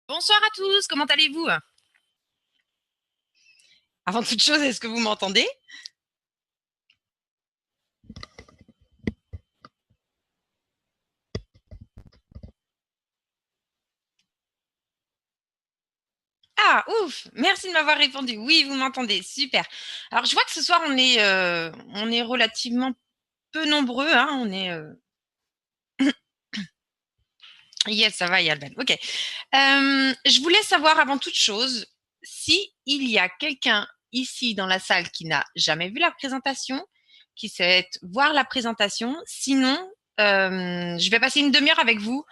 Bonsoir à tous, comment allez-vous? Avant toute chose, est-ce que vous m'entendez? Ah, ouf, merci de m'avoir répondu. Oui, vous m'entendez, super. Alors, je vois que ce soir, on est relativement peu nombreux, hein, Yes, ça va, Yalben. Ok. Je voulais savoir avant toute chose si il y a quelqu'un ici dans la salle qui n'a jamais vu la présentation, qui souhaite voir la présentation. Sinon, je vais passer une demi-heure avec vous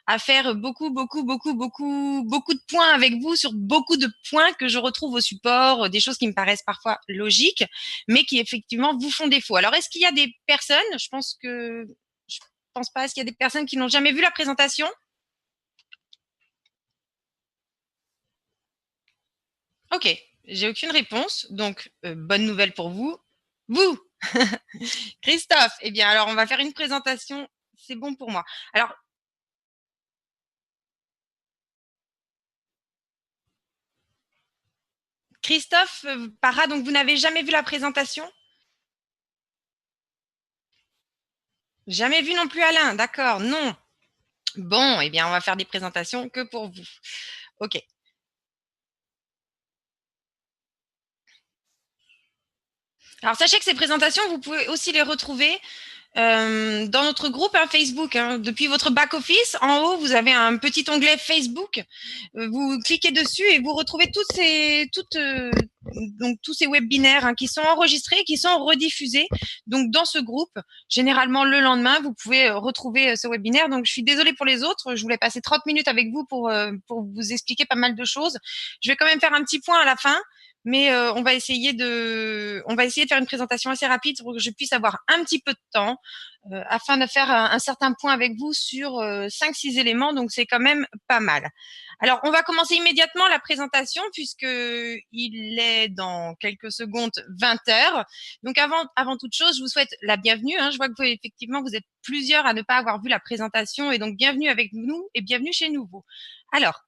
à faire beaucoup, beaucoup, beaucoup, beaucoup, beaucoup de points avec vous sur beaucoup de points que je retrouve au support, des choses qui me paraissent parfois logiques, mais qui effectivement vous font défaut. Alors, est-ce qu'il y a des personnes, je pense pas, est-ce qu'il y a des personnes qui n'ont jamais vu la présentation? Ok, j'ai aucune réponse, donc bonne nouvelle pour vous. Vous, Christophe, eh bien alors on va faire une présentation, c'est bon pour moi. Alors, Christophe Parra, donc vous n'avez jamais vu la présentation? Jamais vu non plus Alain, d'accord, non. Bon, eh bien, on va faire des présentations que pour vous. OK. Alors, sachez que ces présentations, vous pouvez aussi les retrouver dans notre groupe hein, Facebook. Hein. Depuis votre back-office, en haut, vous avez un petit onglet Facebook. Vous cliquez dessus et vous retrouvez donc, tous ces webinaires hein, qui sont enregistrés et qui sont rediffusés. Donc, dans ce groupe, généralement le lendemain, vous pouvez retrouver ce webinaire. Donc, je suis désolée pour les autres. Je voulais passer 30 minutes avec vous pour vous expliquer pas mal de choses. Je vais quand même faire un petit point à la fin. Mais on va essayer de faire une présentation assez rapide pour que je puisse avoir un petit peu de temps afin de faire un certain point avec vous sur 5-6 éléments. Donc, c'est quand même pas mal. Alors, on va commencer immédiatement la présentation puisque il est dans quelques secondes 20 heures. Donc, avant toute chose, je vous souhaite la bienvenue. Hein. Je vois que effectivement, vous êtes plusieurs à ne pas avoir vu la présentation et donc bienvenue avec nous et bienvenue chez Nouveau. Alors,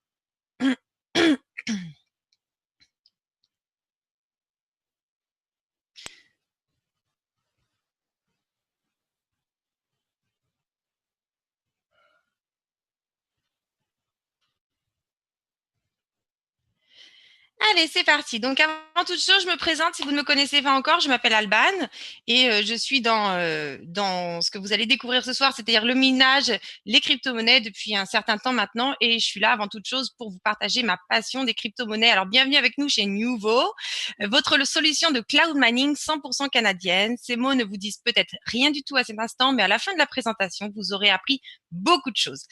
allez, c'est parti. Donc, avant toute chose, je me présente. Si vous ne me connaissez pas encore, je m'appelle Alban et je suis dans ce que vous allez découvrir ce soir, c'est-à-dire le minage, les crypto-monnaies depuis un certain temps maintenant. Et je suis là avant toute chose pour vous partager ma passion des crypto-monnaies. Alors, bienvenue avec nous chez Nuvo, votre solution de cloud mining 100% canadienne. Ces mots ne vous disent peut-être rien du tout à cet instant, mais à la fin de la présentation, vous aurez appris beaucoup de choses.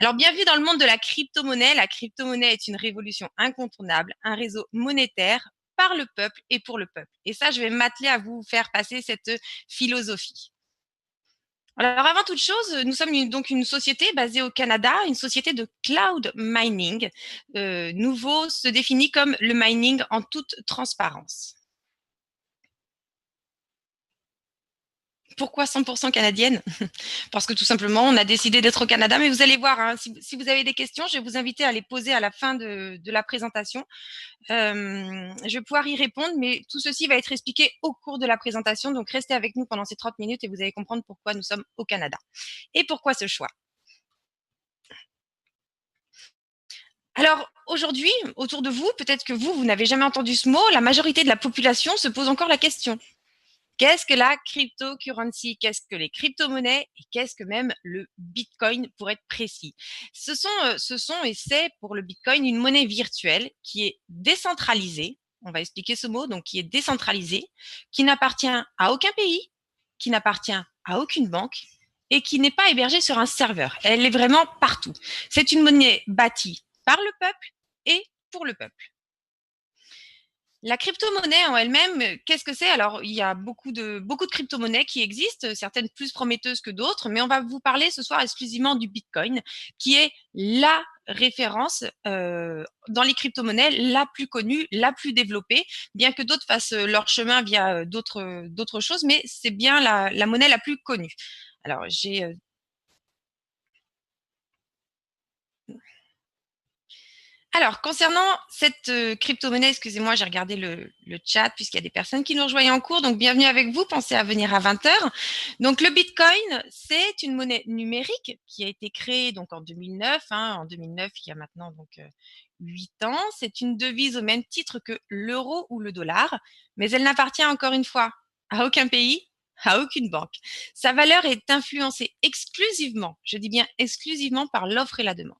Alors, bienvenue dans le monde de la crypto-monnaie. La crypto-monnaie est une révolution incontournable, un réseau monétaire par le peuple et pour le peuple. Et ça, je vais m'atteler à vous faire passer cette philosophie. Alors, avant toute chose, nous sommes donc une société basée au Canada, une société de cloud mining. Nouveau se définit comme le mining en toute transparence. Pourquoi 100% canadienne? Parce que tout simplement, on a décidé d'être au Canada. Mais vous allez voir, hein, si vous avez des questions, je vais vous inviter à les poser à la fin de la présentation. Je vais pouvoir y répondre, mais tout ceci va être expliqué au cours de la présentation. Donc, restez avec nous pendant ces 30 minutes et vous allez comprendre pourquoi nous sommes au Canada. Et pourquoi ce choix? Alors, aujourd'hui, autour de vous, peut-être que vous n'avez jamais entendu ce mot, la majorité de la population se pose encore la question. Qu'est-ce que la cryptocurrency? Qu'est-ce que les crypto-monnaies? Et qu'est-ce que même le Bitcoin pour être précis? Ce sont et c'est pour le Bitcoin une monnaie virtuelle qui est décentralisée. On va expliquer ce mot, donc qui est décentralisée, qui n'appartient à aucun pays, qui n'appartient à aucune banque et qui n'est pas hébergée sur un serveur. Elle est vraiment partout. C'est une monnaie bâtie par le peuple et pour le peuple. La crypto-monnaie en elle-même, qu'est-ce que c'est? Alors, il y a beaucoup de crypto-monnaies qui existent, certaines plus prometteuses que d'autres, mais on va vous parler ce soir exclusivement du Bitcoin, qui est la référence dans les crypto-monnaies la plus connue, la plus développée, bien que d'autres fassent leur chemin via d'autres choses, mais c'est bien la monnaie la plus connue. Alors, Alors, concernant cette crypto-monnaie, excusez-moi, j'ai regardé le chat puisqu'il y a des personnes qui nous rejoignent en cours. Donc, bienvenue avec vous. Pensez à venir à 20 heures. Donc, le Bitcoin, c'est une monnaie numérique qui a été créée donc en 2009. En 2009, il y a maintenant donc 8 ans. C'est une devise au même titre que l'euro ou le dollar, mais elle n'appartient encore une fois à aucun pays, à aucune banque. Sa valeur est influencée exclusivement, je dis bien exclusivement, par l'offre et la demande.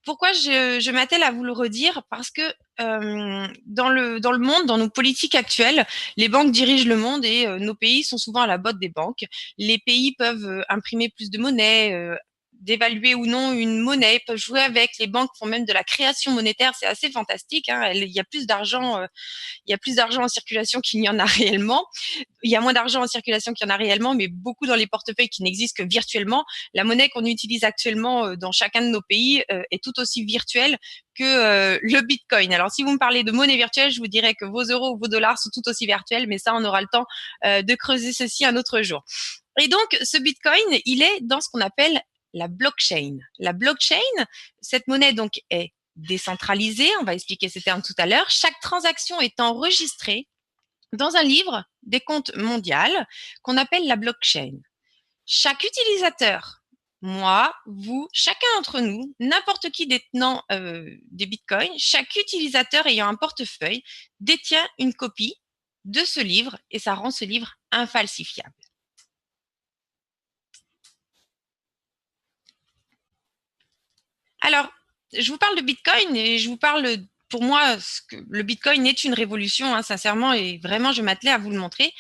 Pourquoi je m'attelle à vous le redire? Parce que dans le monde, dans nos politiques actuelles, les banques dirigent le monde et nos pays sont souvent à la botte des banques. Les pays peuvent imprimer plus de monnaie, d'évaluer ou non une monnaie, peuvent jouer avec. Les banques font même de la création monétaire, c'est assez fantastique. Il y a plus d'argent, il y a plus d'argent en circulation qu'il n'y en a réellement. Il y a moins d'argent en circulation qu'il y en a réellement, mais beaucoup dans les portefeuilles qui n'existent que virtuellement. La monnaie qu'on utilise actuellement dans chacun de nos pays est tout aussi virtuelle que le Bitcoin. Alors, si vous me parlez de monnaie virtuelle, je vous dirais que vos euros ou vos dollars sont tout aussi virtuels, mais ça, on aura le temps de creuser ceci un autre jour. Et donc, ce Bitcoin, il est dans ce qu'on appelle la blockchain. La blockchain, cette monnaie donc est décentralisée, on va expliquer ces termes tout à l'heure. Chaque transaction est enregistrée dans un livre des comptes mondial qu'on appelle la blockchain. Chaque utilisateur, moi, vous, chacun d'entre nous, n'importe qui détenant des bitcoins, chaque utilisateur ayant un portefeuille détient une copie de ce livre et ça rend ce livre infalsifiable. Alors, je vous parle de Bitcoin et je vous parle, pour moi, le Bitcoin est une révolution, sincèrement, et vraiment, je m'attelais à vous le montrer.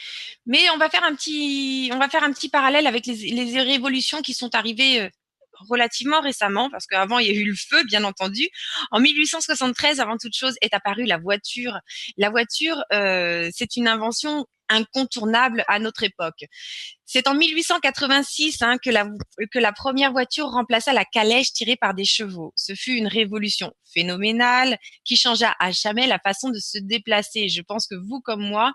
Mais on va faire un petit parallèle avec les révolutions qui sont arrivées relativement récemment, parce qu'avant, il y a eu le feu, bien entendu. En 1873, avant toute chose, est apparue la voiture. La voiture, c'est une invention incontournable à notre époque. C'est en 1886 que la première voiture remplaça la calèche tirée par des chevaux. Ce fut une révolution phénoménale qui changea à jamais la façon de se déplacer. Je pense que vous, comme moi,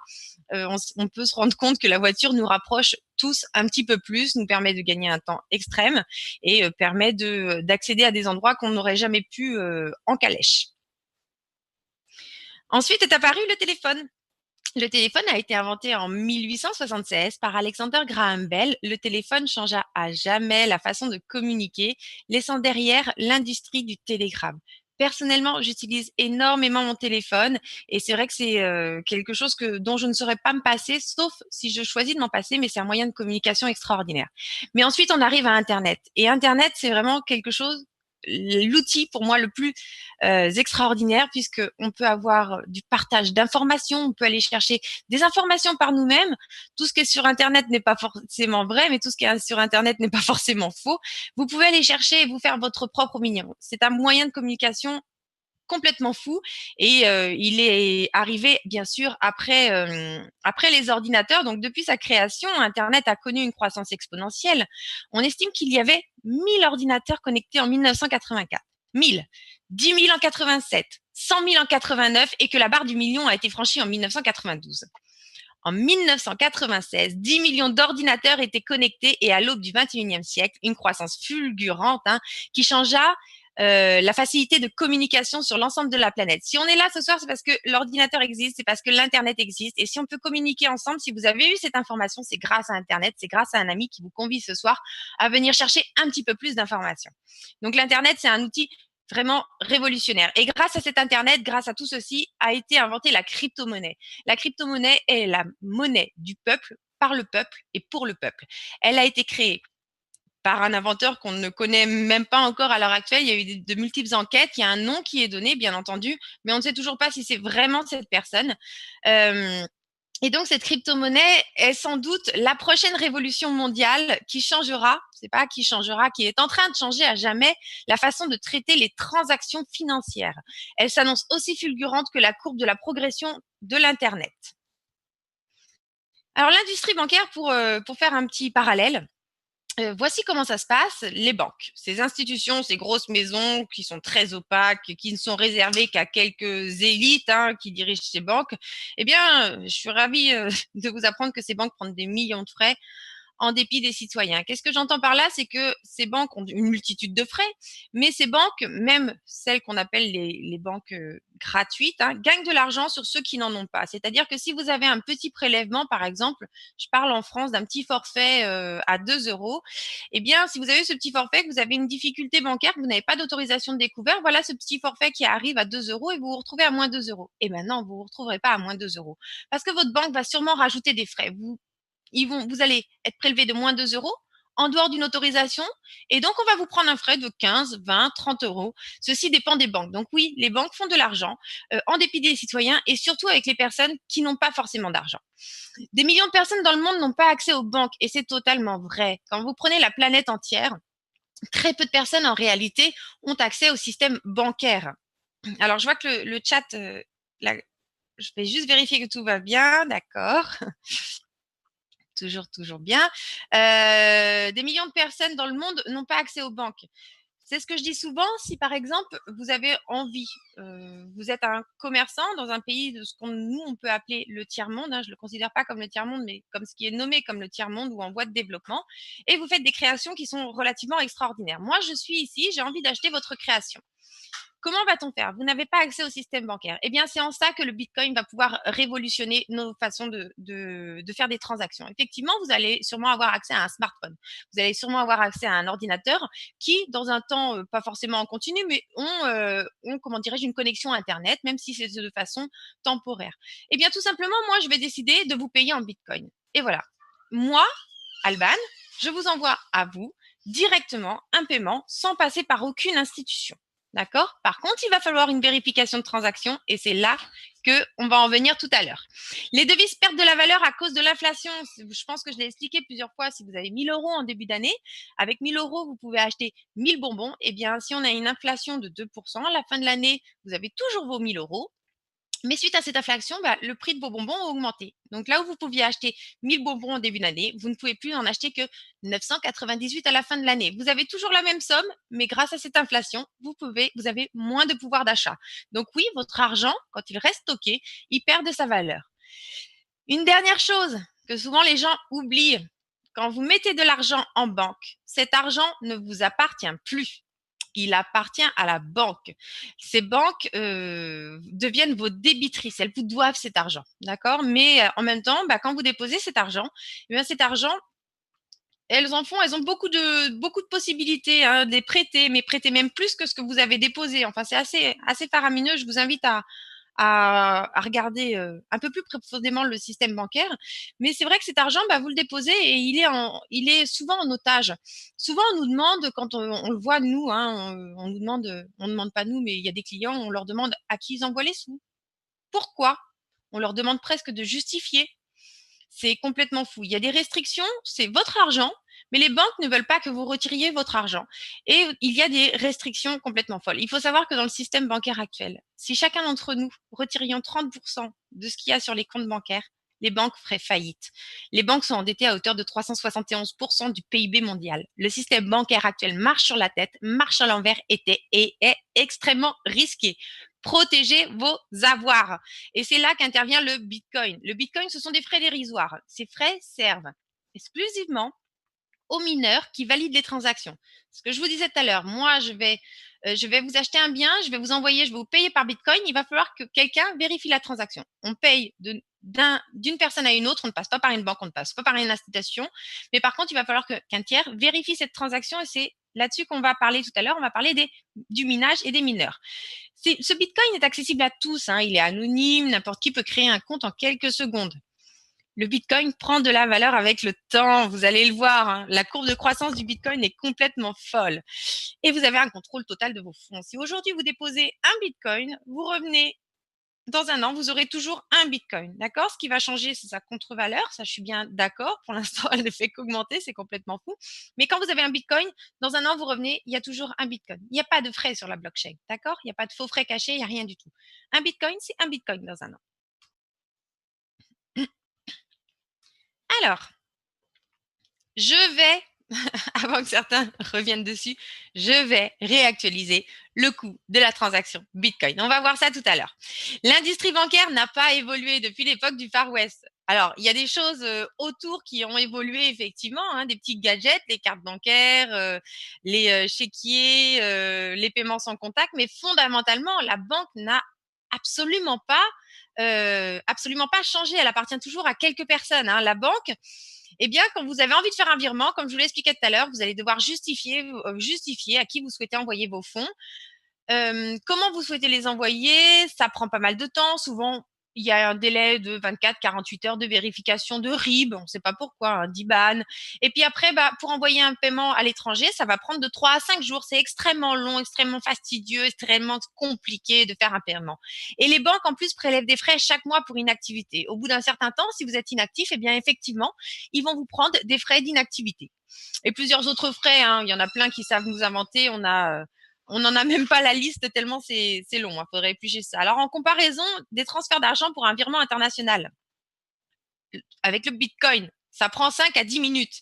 on peut se rendre compte que la voiture nous rapproche tous un petit peu plus, nous permet de gagner un temps extrême et permet d'accéder à des endroits qu'on n'aurait jamais pu en calèche. Ensuite est apparu le téléphone. Le téléphone a été inventé en 1876 par Alexander Graham Bell. Le téléphone changea à jamais la façon de communiquer, laissant derrière l'industrie du télégramme. Personnellement, j'utilise énormément mon téléphone et c'est vrai que c'est quelque chose dont je ne saurais pas me passer, sauf si je choisis de m'en passer, mais c'est un moyen de communication extraordinaire. Mais ensuite, on arrive à Internet. Et Internet, c'est vraiment quelque chose, l'outil pour moi le plus extraordinaire puisque on peut avoir du partage d'informations, on peut aller chercher des informations par nous-mêmes. Tout ce qui est sur Internet n'est pas forcément vrai, mais tout ce qui est sur Internet n'est pas forcément faux. Vous pouvez aller chercher et vous faire votre propre opinion. C'est un moyen de communication complètement fou et il est arrivé bien sûr après les ordinateurs. Donc depuis sa création, Internet a connu une croissance exponentielle. On estime qu'il y avait 1000 ordinateurs connectés en 1984, 1000, 10 000 en 87, 100 000 en 89 et que la barre du million a été franchie en 1992. En 1996, 10 millions d'ordinateurs étaient connectés et à l'aube du 21e siècle, une croissance fulgurante qui changea la facilité de communication sur l'ensemble de la planète. Si on est là ce soir, c'est parce que l'ordinateur existe, c'est parce que l'Internet existe. Et si on peut communiquer ensemble, si vous avez eu cette information, c'est grâce à Internet, c'est grâce à un ami qui vous convie ce soir à venir chercher un petit peu plus d'informations. Donc l'Internet, c'est un outil vraiment révolutionnaire. Et grâce à cet Internet, grâce à tout ceci, a été inventée la crypto-monnaie. La crypto-monnaie est la monnaie du peuple, par le peuple et pour le peuple. Elle a été créée par un inventeur qu'on ne connaît même pas encore à l'heure actuelle. Il y a eu de multiples enquêtes, il y a un nom qui est donné, bien entendu, mais on ne sait toujours pas si c'est vraiment cette personne. Et donc, cette crypto-monnaie est sans doute la prochaine révolution mondiale qui changera, c'est pas qui changera, qui est en train de changer à jamais la façon de traiter les transactions financières. Elle s'annonce aussi fulgurante que la courbe de la progression de l'Internet. Alors, l'industrie bancaire, pour faire un petit parallèle, voici comment ça se passe. Les banques, ces institutions, ces grosses maisons qui sont très opaques, qui ne sont réservées qu'à quelques élites qui dirigent ces banques, eh bien, je suis ravie de vous apprendre que ces banques prennent des millions de frais en dépit des citoyens. Qu'est-ce que j'entends par là? C'est que ces banques ont une multitude de frais, mais ces banques, même celles qu'on appelle les banques gratuites, hein, gagnent de l'argent sur ceux qui n'en ont pas. C'est-à-dire que si vous avez un petit prélèvement, par exemple, je parle en France d'un petit forfait à 2 euros, eh bien, si vous avez ce petit forfait, que vous avez une difficulté bancaire, que vous n'avez pas d'autorisation de découvert, voilà ce petit forfait qui arrive à 2 euros et vous vous retrouvez à moins 2 euros. Et maintenant, vous ne vous retrouverez pas à moins 2 euros parce que votre banque va sûrement rajouter des frais. Vous allez être prélevé de moins 2 euros en dehors d'une autorisation et donc on va vous prendre un frais de 15, 20, 30 euros. Ceci dépend des banques. Donc oui, les banques font de l'argent en dépit des citoyens et surtout avec les personnes qui n'ont pas forcément d'argent. Des millions de personnes dans le monde n'ont pas accès aux banques et c'est totalement vrai. Quand vous prenez la planète entière, très peu de personnes en réalité ont accès au système bancaire. Alors je vois que le chat, je vais juste vérifier que tout va bien, d'accord. Toujours bien. Des millions de personnes dans le monde n'ont pas accès aux banques. C'est ce que je dis souvent. Si par exemple vous avez envie, vous êtes un commerçant dans un pays de ce qu'on nous on peut appeler le tiers-monde, hein, je le considère pas comme le tiers-monde, mais comme ce qui est nommé comme le tiers-monde ou en voie de développement, et vous faites des créations qui sont relativement extraordinaires. Moi, je suis ici, j'ai envie d'acheter votre création. Comment va-t-on faire? Vous n'avez pas accès au système bancaire. Eh bien, c'est en ça que le Bitcoin va pouvoir révolutionner nos façons de faire des transactions. Effectivement, vous allez sûrement avoir accès à un smartphone. Vous allez sûrement avoir accès à un ordinateur qui, dans un temps pas forcément en continu, mais ont comment dirais-je, une connexion Internet, même si c'est de façon temporaire. Eh bien, tout simplement, moi, je vais décider de vous payer en Bitcoin. Et voilà. Moi, Alban, je vous envoie à vous directement un paiement sans passer par aucune institution. D'accord? Par contre, il va falloir une vérification de transaction et c'est là qu'on va en venir tout à l'heure. Les devises perdent de la valeur à cause de l'inflation. Je pense que je l'ai expliqué plusieurs fois. Si vous avez 1000 euros en début d'année, avec 1000 euros, vous pouvez acheter 1000 bonbons. Eh bien, si on a une inflation de 2%, à la fin de l'année, vous avez toujours vos 1000 euros. Mais suite à cette inflation, le prix de vos bonbons a augmenté. Donc là où vous pouviez acheter 1000 bonbons en début d'année, vous ne pouvez plus en acheter que 998 à la fin de l'année. Vous avez toujours la même somme, mais grâce à cette inflation, vous avez moins de pouvoir d'achat. Donc oui, votre argent, quand il reste stocké, il perd de sa valeur. Une dernière chose que souvent les gens oublient, quand vous mettez de l'argent en banque, cet argent ne vous appartient plus. Il appartient à la banque. Ces banques deviennent vos débitrices. Elles vous doivent cet argent, d'accord? Mais en même temps, quand vous déposez cet argent, eh bien cet argent, elles ont beaucoup de possibilités hein, de les prêter, mais prêter même plus que ce que vous avez déposé. Enfin, c'est assez faramineux. Je vous invite à regarder un peu plus profondément le système bancaire. Mais c'est vrai que cet argent, vous le déposez et il est souvent en otage. Souvent, on nous demande, quand on le voit, nous, hein, on nous demande, on ne demande pas nous, mais il y a des clients, on leur demande à qui ils envoient les sous. Pourquoi? On leur demande presque de justifier. C'est complètement fou. Il y a des restrictions, c'est votre argent, mais les banques ne veulent pas que vous retiriez votre argent. Et il y a des restrictions complètement folles. Il faut savoir que dans le système bancaire actuel, si chacun d'entre nous retirions 30% de ce qu'il y a sur les comptes bancaires, les banques feraient faillite. Les banques sont endettées à hauteur de 371% du PIB mondial. Le système bancaire actuel marche sur la tête, marche à l'envers et est extrêmement risqué. Protégez vos avoirs. Et c'est là qu'intervient le Bitcoin. Le Bitcoin, ce sont des frais dérisoires. Ces frais servent exclusivement aux mineurs qui valident les transactions. Ce que je vous disais tout à l'heure, moi, je vais vous acheter un bien, je vais vous envoyer, je vais vous payer par Bitcoin. Il va falloir que quelqu'un vérifie la transaction. On paye d'une personne à une autre, on ne passe pas par une banque, on ne passe pas par une institution. Mais par contre, il va falloir qu'un tiers vérifie cette transaction et c'est là-dessus qu'on va parler tout à l'heure. On va parler du minage et des mineurs. Ce Bitcoin est accessible à tous, hein, il est anonyme, n'importe qui peut créer un compte en quelques secondes. Le Bitcoin prend de la valeur avec le temps, vous allez le voir, hein, la courbe de croissance du Bitcoin est complètement folle. Et vous avez un contrôle total de vos fonds. Si aujourd'hui vous déposez un Bitcoin, vous revenez dans un an, vous aurez toujours un Bitcoin, d'accord? Ce qui va changer, c'est sa contre-valeur, ça je suis bien d'accord. Pour l'instant, elle ne fait qu'augmenter, c'est complètement fou. Mais quand vous avez un Bitcoin, dans un an, vous revenez, il y a toujours un Bitcoin. Il n'y a pas de frais sur la blockchain, d'accord? Il n'y a pas de faux frais cachés, il n'y a rien du tout. Un Bitcoin, c'est un Bitcoin dans un an. Alors, je vais, avant que certains reviennent dessus, je vais réactualiser le coût de la transaction Bitcoin. On va voir ça tout à l'heure. L'industrie bancaire n'a pas évolué depuis l'époque du Far West. Alors, il y a des choses autour qui ont évolué effectivement, hein, des petits gadgets, les cartes bancaires, les chéquiers, les paiements sans contact, mais fondamentalement, la banque n'a absolument pas changé. Elle appartient toujours à quelques personnes, hein. La banque, eh bien, quand vous avez envie de faire un virement, comme je vous l'expliquais tout à l'heure, vous allez devoir justifier à qui vous souhaitez envoyer vos fonds. Comment vous souhaitez les envoyer? Ça prend pas mal de temps. Souvent, il y a un délai de 24-48 heures de vérification de RIB, on ne sait pas pourquoi, hein, d'IBAN. Et puis après, pour envoyer un paiement à l'étranger, ça va prendre de 3 à 5 jours. C'est extrêmement long, extrêmement fastidieux, extrêmement compliqué de faire un paiement. Et les banques, en plus, prélèvent des frais chaque mois pour inactivité. Au bout d'un certain temps, si vous êtes inactif, eh bien, effectivement, ils vont vous prendre des frais d'inactivité. Et plusieurs autres frais, hein. Il y en a plein qui savent nous inventer. On n'en a même pas la liste tellement c'est long. Il faudrait éplucher ça. Alors, en comparaison des transferts d'argent pour un virement international, avec le Bitcoin, ça prend 5 à 10 minutes.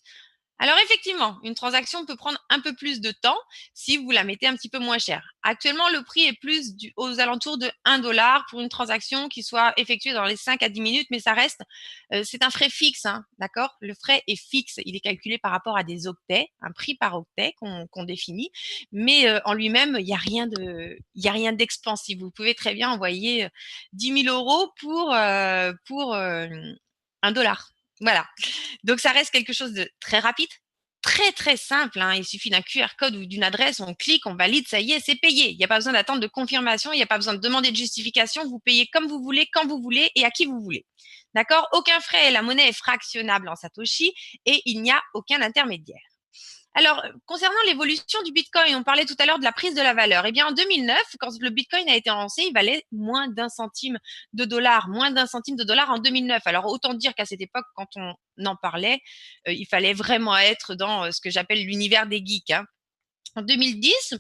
Alors effectivement, une transaction peut prendre un peu plus de temps si vous la mettez un petit peu moins cher. Actuellement, le prix est plus aux alentours de 1 $ pour une transaction qui soit effectuée dans les 5 à 10 minutes, mais ça reste, c'est un frais fixe, hein, d'accord? Le frais est fixe, il est calculé par rapport à des octets, un prix par octet qu'on définit, mais en lui-même, il y a rien d'expansif. Vous pouvez très bien envoyer 10 000 € pour 1 $. Voilà. Donc, ça reste quelque chose de très rapide, très, très simple, hein. Il suffit d'un QR code ou d'une adresse, on clique, on valide, ça y est, c'est payé. Il n'y a pas besoin d'attendre de confirmation, il n'y a pas besoin de demander de justification. Vous payez comme vous voulez, quand vous voulez et à qui vous voulez. D'accord? Aucun frais, la monnaie est fractionnable en Satoshi et il n'y a aucun intermédiaire. Alors, concernant l'évolution du Bitcoin, on parlait tout à l'heure de la prise de la valeur. Eh bien, en 2009, quand le Bitcoin a été lancé, il valait moins d'1 centime de dollar, moins d'1 centime de dollar en 2009. Alors, autant dire qu'à cette époque, quand on en parlait, il fallait vraiment être dans ce que j'appelle l'univers des geeks, hein. En 2010,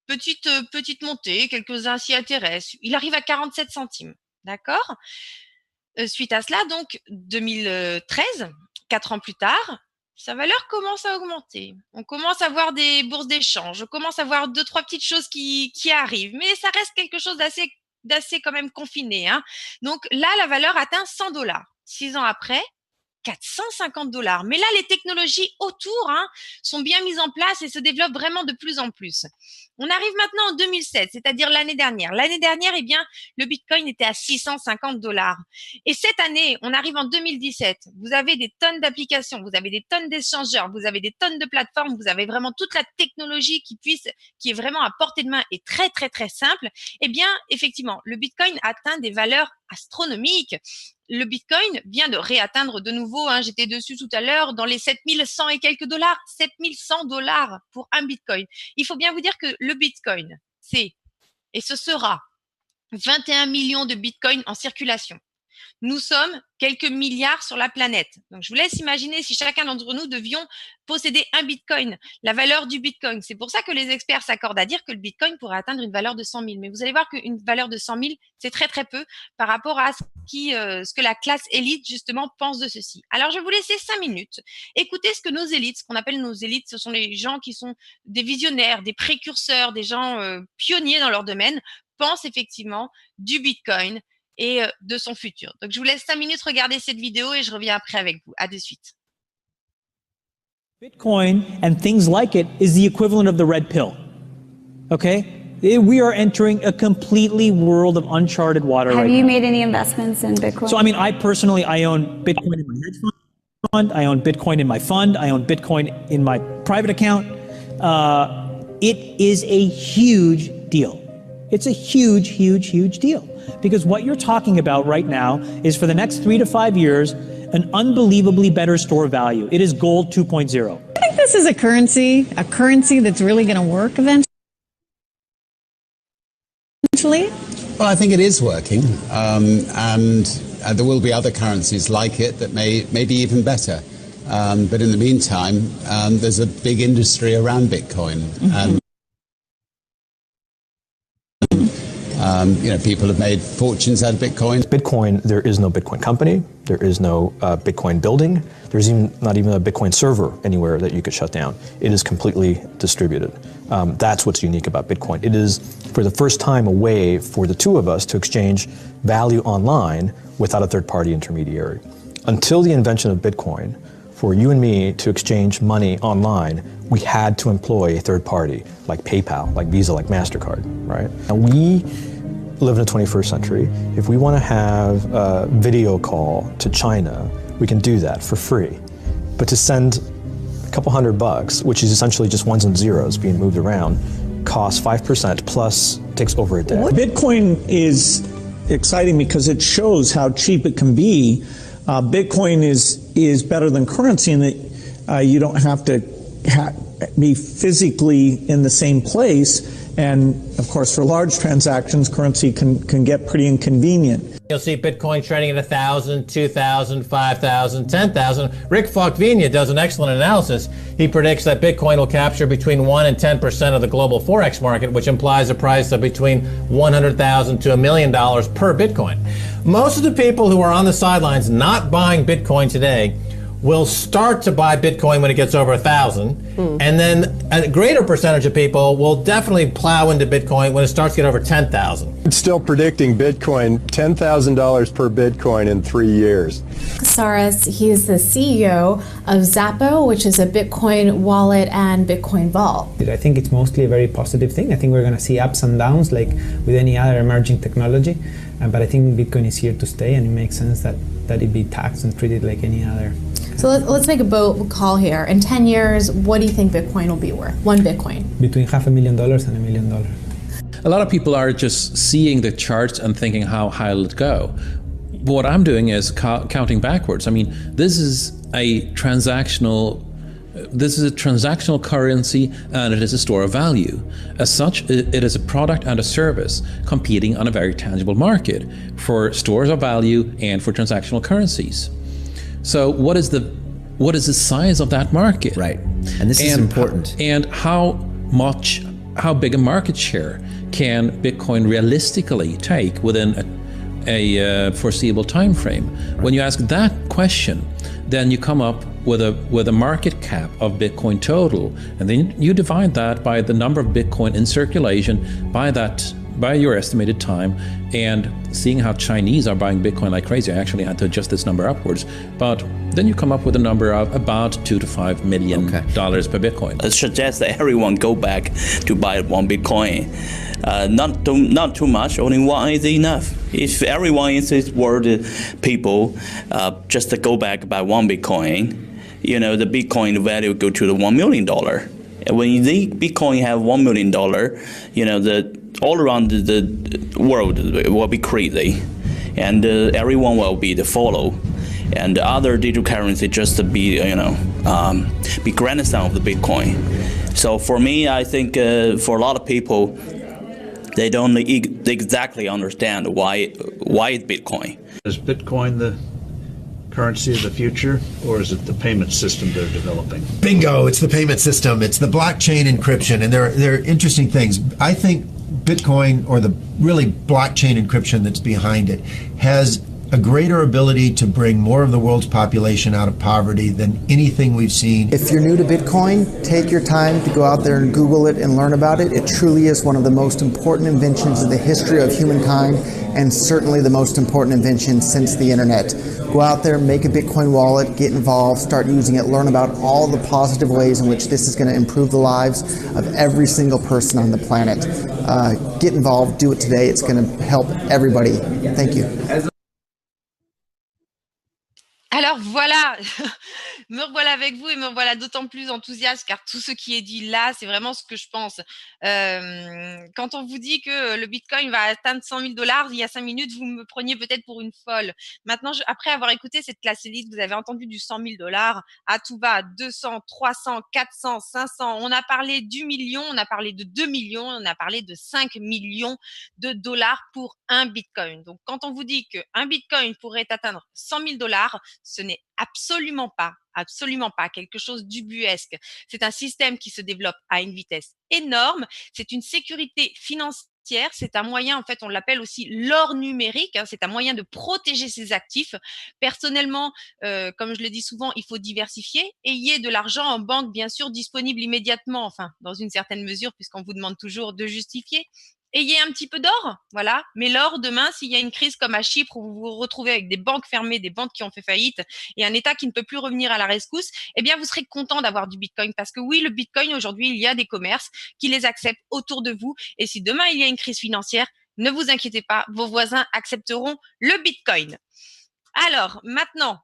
petite montée, quelques-uns s'y intéressent. Il arrive à 47 centimes. D'accord? Suite à cela, donc, 2013, 4 ans plus tard, sa valeur commence à augmenter. On commence à voir des bourses d'échange. On commence à voir 2-3 petites choses qui arrivent. Mais ça reste quelque chose d'assez quand même confiné, hein. Donc là, la valeur atteint 100 $. 6 ans après, 450 $. Mais là, les technologies autour, hein, sont bien mises en place et se développent vraiment de plus en plus. On arrive maintenant en 2007, c'est-à-dire l'année dernière. L'année dernière, eh bien, le Bitcoin était à 650 $. Et cette année, on arrive en 2017. Vous avez des tonnes d'applications, vous avez des tonnes d'échangeurs, vous avez des tonnes de plateformes, vous avez vraiment toute la technologie qui est vraiment à portée de main et très, très, très simple. Eh bien, effectivement, le Bitcoin atteint des valeurs astronomiques. Le Bitcoin vient de réatteindre de nouveau, hein, j'étais dessus tout à l'heure, dans les 7100 et quelques dollars, 7100 $ pour un Bitcoin. Il faut bien vous dire que le Bitcoin, c'est, et ce sera, 21 millions de Bitcoins en circulation. Nous sommes quelques milliards sur la planète. Donc, je vous laisse imaginer si chacun d'entre nous devions posséder un Bitcoin, la valeur du Bitcoin. C'est pour ça que les experts s'accordent à dire que le Bitcoin pourrait atteindre une valeur de 100 000. Mais vous allez voir qu'une valeur de 100 000, c'est très, très peu par rapport à ce que la classe élite, justement, pense de ceci. Alors, je vais vous laisser 5 minutes. Écoutez ce que nos élites, ce qu'on appelle nos élites, ce sont les gens qui sont des visionnaires, des précurseurs, des gens pionniers dans leur domaine, pensent effectivement du Bitcoin et de son futur. Donc, je vous laisse 5 minutes regarder cette vidéo et je reviens après avec vous. À de suite. Bitcoin and things like it is the equivalent of the red pill. Okay? We are entering a completely world of uncharted water right now. Have you made any investments in Bitcoin? So, I mean, I personally own Bitcoin in my hedge fund. I own Bitcoin in my fund. I own Bitcoin in my private account. It is a huge deal. It's a huge, huge, huge deal. Because what you're talking about right now is for the next 3 to 5 years, an unbelievably better store value. It is gold 2.0. I think this is a currency that's really going to work eventually. Well, I think it is working, and there will be other currencies like it that may be even better. But in the meantime, there's a big industry around Bitcoin. Mm-hmm. People have made fortunes out of Bitcoin. Bitcoin, there is no Bitcoin company. There is no Bitcoin building. There's not even a Bitcoin server anywhere that you could shut down. It is completely distributed. That's what's unique about Bitcoin. It is, for the first time, a way for the two of us to exchange value online without a third-party intermediary. Until the invention of Bitcoin, for you and me to exchange money online, we had to employ a third party like PayPal, like Visa, like MasterCard, right? And we live in the 21st century. If we want to have a video call to China, we can do that for free. But to send a couple $100, which is essentially just ones and zeros being moved around, costs 5% plus takes over a day. Bitcoin is exciting because it shows how cheap it can be. Bitcoin is better than currency in that you don't have to be physically in the same place. And of course, for large transactions, currency can get pretty inconvenient. You'll see Bitcoin trading at 1,000, 2,000, 5,000, 10,000. Rick Falkvinia does an excellent analysis. He predicts that Bitcoin will capture between 1 and 10% of the global Forex market, which implies a price of between $100,000 to $1 million per Bitcoin. Most of the people who are on the sidelines not buying Bitcoin today will start to buy Bitcoin when it gets over 1,000, and then a greater percentage of people will definitely plow into Bitcoin when it starts to get over 10,000. It's still predicting Bitcoin $10,000 per Bitcoin in 3 years. Saras, he is the CEO of Zappo, which is a Bitcoin wallet and Bitcoin vault. I think it's mostly a very positive thing. I think we're going to see ups and downs like with any other emerging technology, but I think Bitcoin is here to stay, and it makes sense that it be taxed and treated like any other. So let's make a bold call here. In 10 years, what do you think Bitcoin will be worth? One Bitcoin? Between $500,000 and $1 million. A lot of people are just seeing the charts and thinking, how high will it go? What I'm doing is counting backwards. I mean, this is a transactional currency, and it is a store of value. As such, it is a product and a service competing on a very tangible market for stores of value and for transactional currencies. So what is the size of that market? Right, and this is important. And how big a market share can Bitcoin realistically take within a foreseeable time frame? Right. When you ask that question, then you come up with a market cap of Bitcoin total, and then you divide that by the number of Bitcoin in circulation, by your estimated time, and seeing how Chinese are buying Bitcoin like crazy. I actually had to adjust this number upwards, but then you come up with a number of about $2 to $5 million per Bitcoin. I suggest that everyone go back to buy one Bitcoin. Not too much, only one is enough. If everyone in this world, people, just to go back buy one Bitcoin, the Bitcoin value go to the $1 million. And when the Bitcoin have $1 million, all around the world will be crazy, and everyone will be the follow, and the other digital currency just to be be grandson of the Bitcoin. So for me, I think for a lot of people, they don't exactly understand why it's Bitcoin. Is Bitcoin the currency of the future, or is it the payment system they're developing? Bingo! It's the payment system. It's the blockchain encryption, and there are interesting things. I think Bitcoin, or the really blockchain encryption that's behind it, has a greater ability to bring more of the world's population out of poverty than anything we've seen. If you're new to Bitcoin, take your time to go out there and Google it and learn about it. It truly is one of the most important inventions in the history of humankind, and certainly the most important invention since the internet. Go out there, make a Bitcoin wallet, get involved, start using it, learn about all the positive ways in which this is going to improve the lives of every single person on the planet. Get involved, do it today. It's going to help everybody. Thank you. Alors voilà, me revoilà avec vous et me revoilà d'autant plus enthousiaste car tout ce qui est dit là, c'est vraiment ce que je pense. Quand on vous dit que le Bitcoin va atteindre $100 000, il y a 5 minutes, vous me preniez peut-être pour une folle. Maintenant, après avoir écouté cette classe élite, vous avez entendu du $100 000 à tout va, 200, 300, 400, 500. On a parlé du million, on a parlé de 2 millions, on a parlé de 5 millions de dollars pour un Bitcoin. Donc, quand on vous dit qu'un Bitcoin pourrait atteindre $100 000, ce n'est absolument pas quelque chose d'ubuesque. C'est un système qui se développe à une vitesse énorme. C'est une sécurité financière. C'est un moyen, en fait, on l'appelle aussi l'or numérique. C'est un moyen de protéger ses actifs. Personnellement, comme je le dis souvent, il faut diversifier et il y ait de l'argent en banque, bien sûr, disponible immédiatement, enfin, dans une certaine mesure, puisqu'on vous demande toujours de justifier. ayez un petit peu d'or, voilà. Mais l'or, demain, s'il y a une crise comme à Chypre où vous vous retrouvez avec des banques fermées, des banques qui ont fait faillite et un État qui ne peut plus revenir à la rescousse, eh bien, vous serez content d'avoir du Bitcoin parce que oui, le Bitcoin, aujourd'hui, il y a des commerces qui les acceptent autour de vous. Et si demain, il y a une crise financière, ne vous inquiétez pas, vos voisins accepteront le Bitcoin. Alors, maintenant,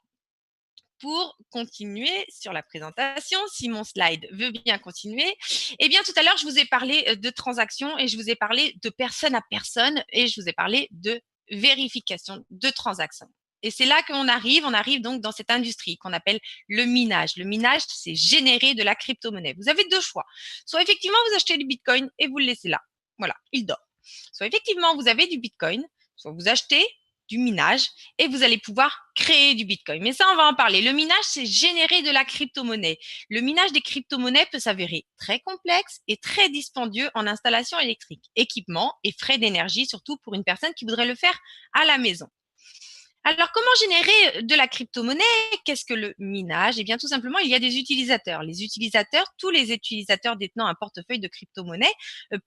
pour continuer sur la présentation, si mon slide veut bien continuer, eh bien, tout à l'heure, je vous ai parlé de transactions et je vous ai parlé de personne à personne et je vous ai parlé de vérification de transactions. Et c'est là qu'on arrive, on arrive donc dans cette industrie qu'on appelle le minage. Le minage, c'est générer de la crypto-monnaie. Vous avez deux choix. Soit effectivement, vous achetez du Bitcoin et vous le laissez là. Voilà, il dort. Soit effectivement, vous avez du Bitcoin, soit vous achetez du minage et vous allez pouvoir créer du Bitcoin. Mais ça, on va en parler. Le minage, c'est générer de la crypto-monnaie. Le minage des crypto-monnaies peut s'avérer très complexe et très dispendieux en installation électrique, équipement et frais d'énergie, surtout pour une personne qui voudrait le faire à la maison. Alors, comment générer de la crypto-monnaie? Qu'est-ce que le minage? Eh bien, tout simplement, il y a des utilisateurs. Les utilisateurs, tous les utilisateurs détenant un portefeuille de crypto-monnaie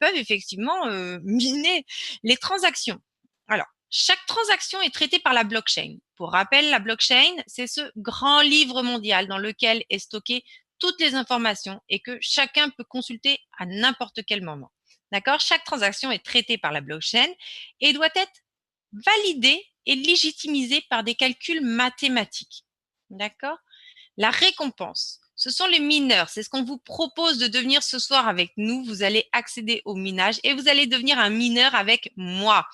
peuvent effectivement miner les transactions. Alors, chaque transaction est traitée par la blockchain. Pour rappel, la blockchain, c'est ce grand livre mondial dans lequel est stocké toutes les informations et que chacun peut consulter à n'importe quel moment. D'accord? Chaque transaction est traitée par la blockchain et doit être validée et légitimisée par des calculs mathématiques. D'accord? La récompense, ce sont les mineurs. C'est ce qu'on vous propose de devenir ce soir avec nous. Vous allez accéder au minage et vous allez devenir un mineur avec moi.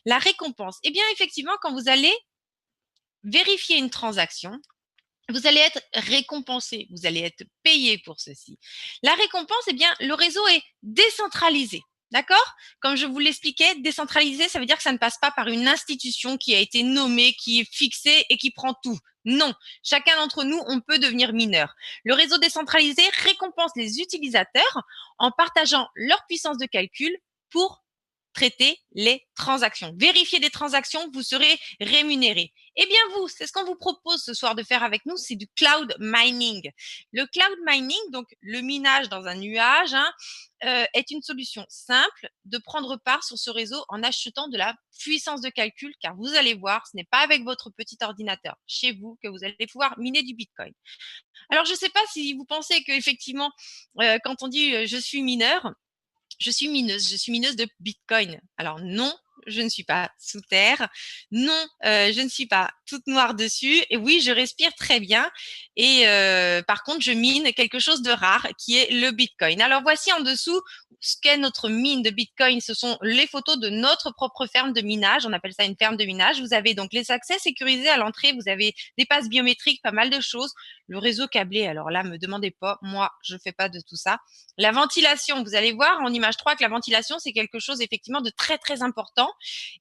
La récompense, eh bien, effectivement, quand vous allez vérifier une transaction, vous allez être récompensé, vous allez être payé pour ceci. La récompense, eh bien, le réseau est décentralisé. D'accord? Comme je vous l'expliquais, décentralisé, ça veut dire que ça ne passe pas par une institution qui a été nommée, qui est fixée et qui prend tout. Non, chacun d'entre nous, on peut devenir mineur. Le réseau décentralisé récompense les utilisateurs en partageant leur puissance de calcul pour traiter les transactions. Vérifier des transactions, vous serez rémunéré. Eh bien vous, c'est ce qu'on vous propose ce soir de faire avec nous, c'est du cloud mining. Le cloud mining, donc le minage dans un nuage, est une solution simple de prendre part sur ce réseau en achetant de la puissance de calcul, car vous allez voir, ce n'est pas avec votre petit ordinateur chez vous que vous allez pouvoir miner du Bitcoin. Alors, je ne sais pas si vous pensez qu'effectivement, quand on dit je suis mineur, je suis mineuse de Bitcoin. Alors non, je ne suis pas sous terre. Non, je ne suis pas toute noire dessus. Et oui, je respire très bien. Et par contre, je mine quelque chose de rare qui est le Bitcoin. Alors voici en dessous ce qu'est notre mine de Bitcoin. Ce sont les photos de notre propre ferme de minage. On appelle ça une ferme de minage. Vous avez donc les accès sécurisés à l'entrée. Vous avez des passes biométriques, pas mal de choses. Le réseau câblé, alors là, me demandez pas. Moi, je fais pas de tout ça. La ventilation, vous allez voir en image 3 que la ventilation, c'est quelque chose effectivement de très, très important.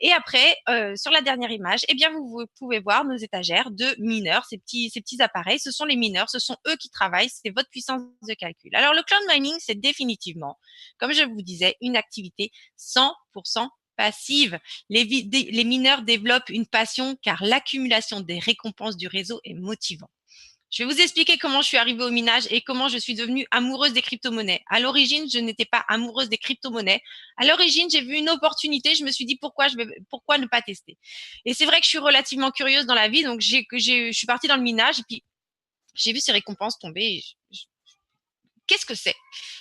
Et après, sur la dernière image, eh bien, vous pouvez voir nos étagères de mineurs, ces petits appareils. Ce sont les mineurs, ce sont eux qui travaillent, c'est votre puissance de calcul. Alors, le cloud mining, c'est définitivement, comme je vous disais, une activité 100% passive. Les mineurs développent une passion car l'accumulation des récompenses du réseau est motivante. Je vais vous expliquer comment je suis arrivée au minage et comment je suis devenue amoureuse des crypto-monnaies. À l'origine, je n'étais pas amoureuse des crypto-monnaies. À l'origine, j'ai vu une opportunité. Je me suis dit pourquoi ne pas tester. Et c'est vrai que je suis relativement curieuse dans la vie, donc je suis partie dans le minage et puis j'ai vu ces récompenses tomber. Qu'est-ce que c'est?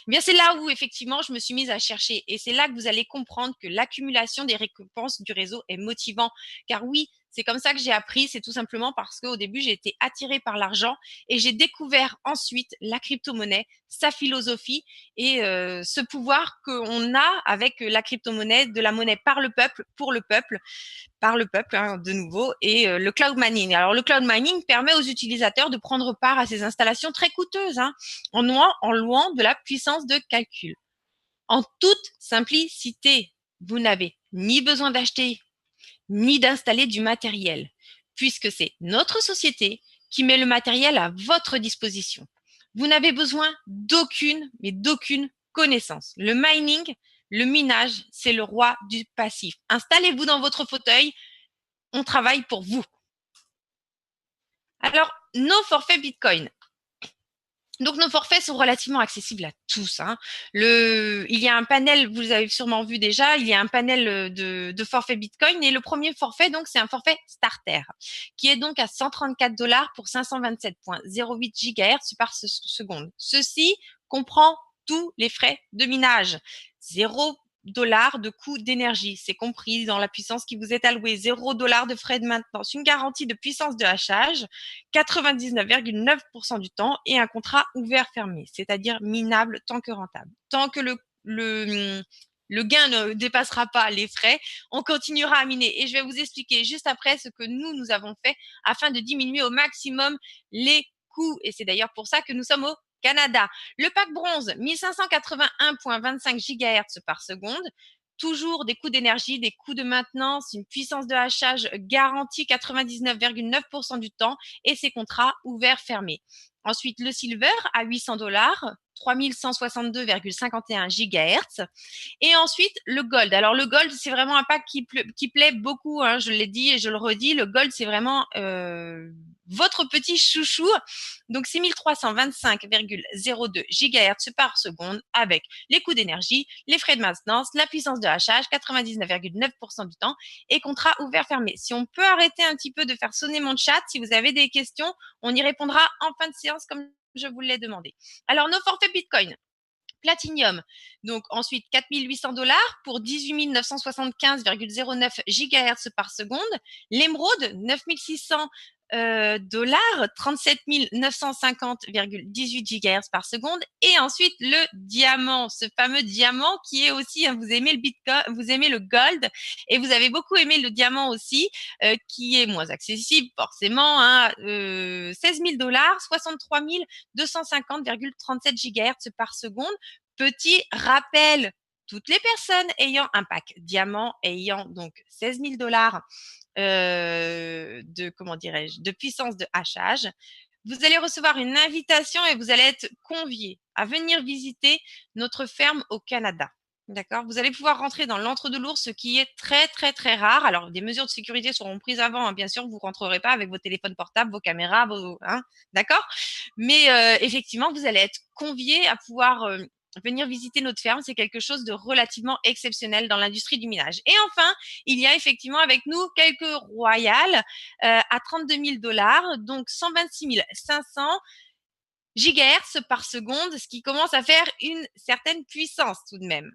Eh bien, c'est là où, effectivement, je me suis mise à chercher. Et c'est là que vous allez comprendre que l'accumulation des récompenses du réseau est motivant. Car oui, c'est comme ça que j'ai appris. C'est tout simplement parce qu'au début, j'ai été attirée par l'argent et j'ai découvert ensuite la crypto-monnaie, sa philosophie et ce pouvoir qu'on a avec la crypto-monnaie, de la monnaie par le peuple, pour le peuple, par le peuple, de nouveau, et le cloud mining. Alors, le cloud mining permet aux utilisateurs de prendre part à ces installations très coûteuses, en louant de la puissance de calcul. En toute simplicité, vous n'avez ni besoin d'acheter, ni d'installer du matériel, puisque c'est notre société qui met le matériel à votre disposition. Vous n'avez besoin d'aucune connaissance. Le mining, le minage, c'est le roi du passif. Installez-vous dans votre fauteuil, on travaille pour vous. Alors, nos forfaits Bitcoin. Donc, nos forfaits sont relativement accessibles à tous, hein. Il y a un panel, vous avez sûrement vu déjà, il y a un panel de forfaits Bitcoin. Et le premier forfait, donc, c'est un forfait starter, qui est donc à $134 pour 527,08 GHz par seconde. Ceci comprend tous les frais de minage. $0 de coût d'énergie. C'est compris dans la puissance qui vous est allouée. $0 de frais de maintenance. Une garantie de puissance de hachage, 99,9% du temps, et un contrat ouvert-fermé, c'est-à-dire minable tant que rentable. Tant que le gain ne dépassera pas les frais, on continuera à miner. Et je vais vous expliquer juste après ce que nous avons fait afin de diminuer au maximum les coûts. Et c'est d'ailleurs pour ça que nous sommes au Canada. Le pack bronze, 1581,25 GHz par seconde. Toujours des coûts d'énergie, des coûts de maintenance, une puissance de hachage garantie 99,9% du temps et ses contrats ouverts fermés. Ensuite, le silver à $800, 3162,51 GHz. Et ensuite, le gold. Alors, le gold, c'est vraiment un pack qui plaît beaucoup, hein, je l'ai dit et je le redis. Le gold, c'est vraiment votre petit chouchou. Donc, 6325,02 GHz par seconde avec les coûts d'énergie, les frais de maintenance, la puissance de hachage, 99,9% du temps et contrat ouvert fermé. Si on peut arrêter un petit peu de faire sonner mon chat, si vous avez des questions, on y répondra en fin de séance comme je vous l'ai demandé. Alors, nos forfaits Bitcoin. Platinum, donc ensuite $4 800 pour 18 975,09 GHz par seconde. L'émeraude, 9600 37 950,18 GHz par seconde. Et ensuite le diamant, ce fameux diamant qui est aussi, hein, vous aimez le Bitcoin, vous aimez le gold et vous avez beaucoup aimé le diamant aussi, qui est moins accessible forcément, hein, $16 000, 63 250,37 GHz par seconde. Petit rappel, toutes les personnes ayant un pack diamant, ayant donc $16 000 de puissance de hachage, vous allez recevoir une invitation et vous allez être conviés à venir visiter notre ferme au Canada. D'accord? Vous allez pouvoir rentrer dans l'entre-deux-l'ours, ce qui est très, très, très rare. Alors, des mesures de sécurité seront prises avant, hein. Bien sûr, vous ne rentrerez pas avec vos téléphones portables, vos caméras, hein, d'accord? Mais effectivement, vous allez être conviés à pouvoir venir visiter notre ferme. C'est quelque chose de relativement exceptionnel dans l'industrie du minage. Et enfin, il y a effectivement avec nous quelques royales à $32 000, donc 126 500 GHz par seconde, ce qui commence à faire une certaine puissance tout de même.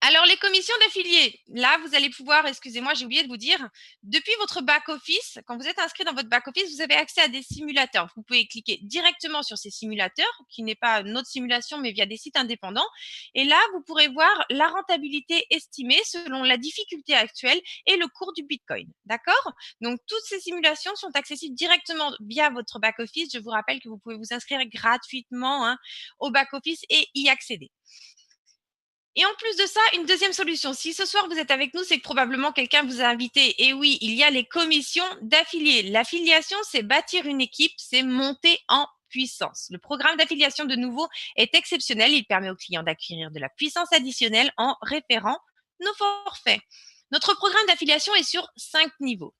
Alors, les commissions d'affiliés, là, vous allez pouvoir, excusez-moi, j'ai oublié de vous dire, depuis votre back-office, quand vous êtes inscrit dans votre back-office, vous avez accès à des simulateurs. Vous pouvez cliquer directement sur ces simulateurs, qui n'est pas notre simulation, mais via des sites indépendants. Et là, vous pourrez voir la rentabilité estimée selon la difficulté actuelle et le cours du Bitcoin. D'accord? Donc, toutes ces simulations sont accessibles directement via votre back-office. Je vous rappelle que vous pouvez vous inscrire gratuitement, hein, au back-office et y accéder. Et en plus de ça, une deuxième solution. Si ce soir vous êtes avec nous, c'est que probablement quelqu'un vous a invité. Et oui, il y a les commissions d'affiliés. L'affiliation, c'est bâtir une équipe, c'est monter en puissance. Le programme d'affiliation, de nouveau, est exceptionnel. Il permet aux clients d'acquérir de la puissance additionnelle en référant nos forfaits. Notre programme d'affiliation est sur 5 niveaux.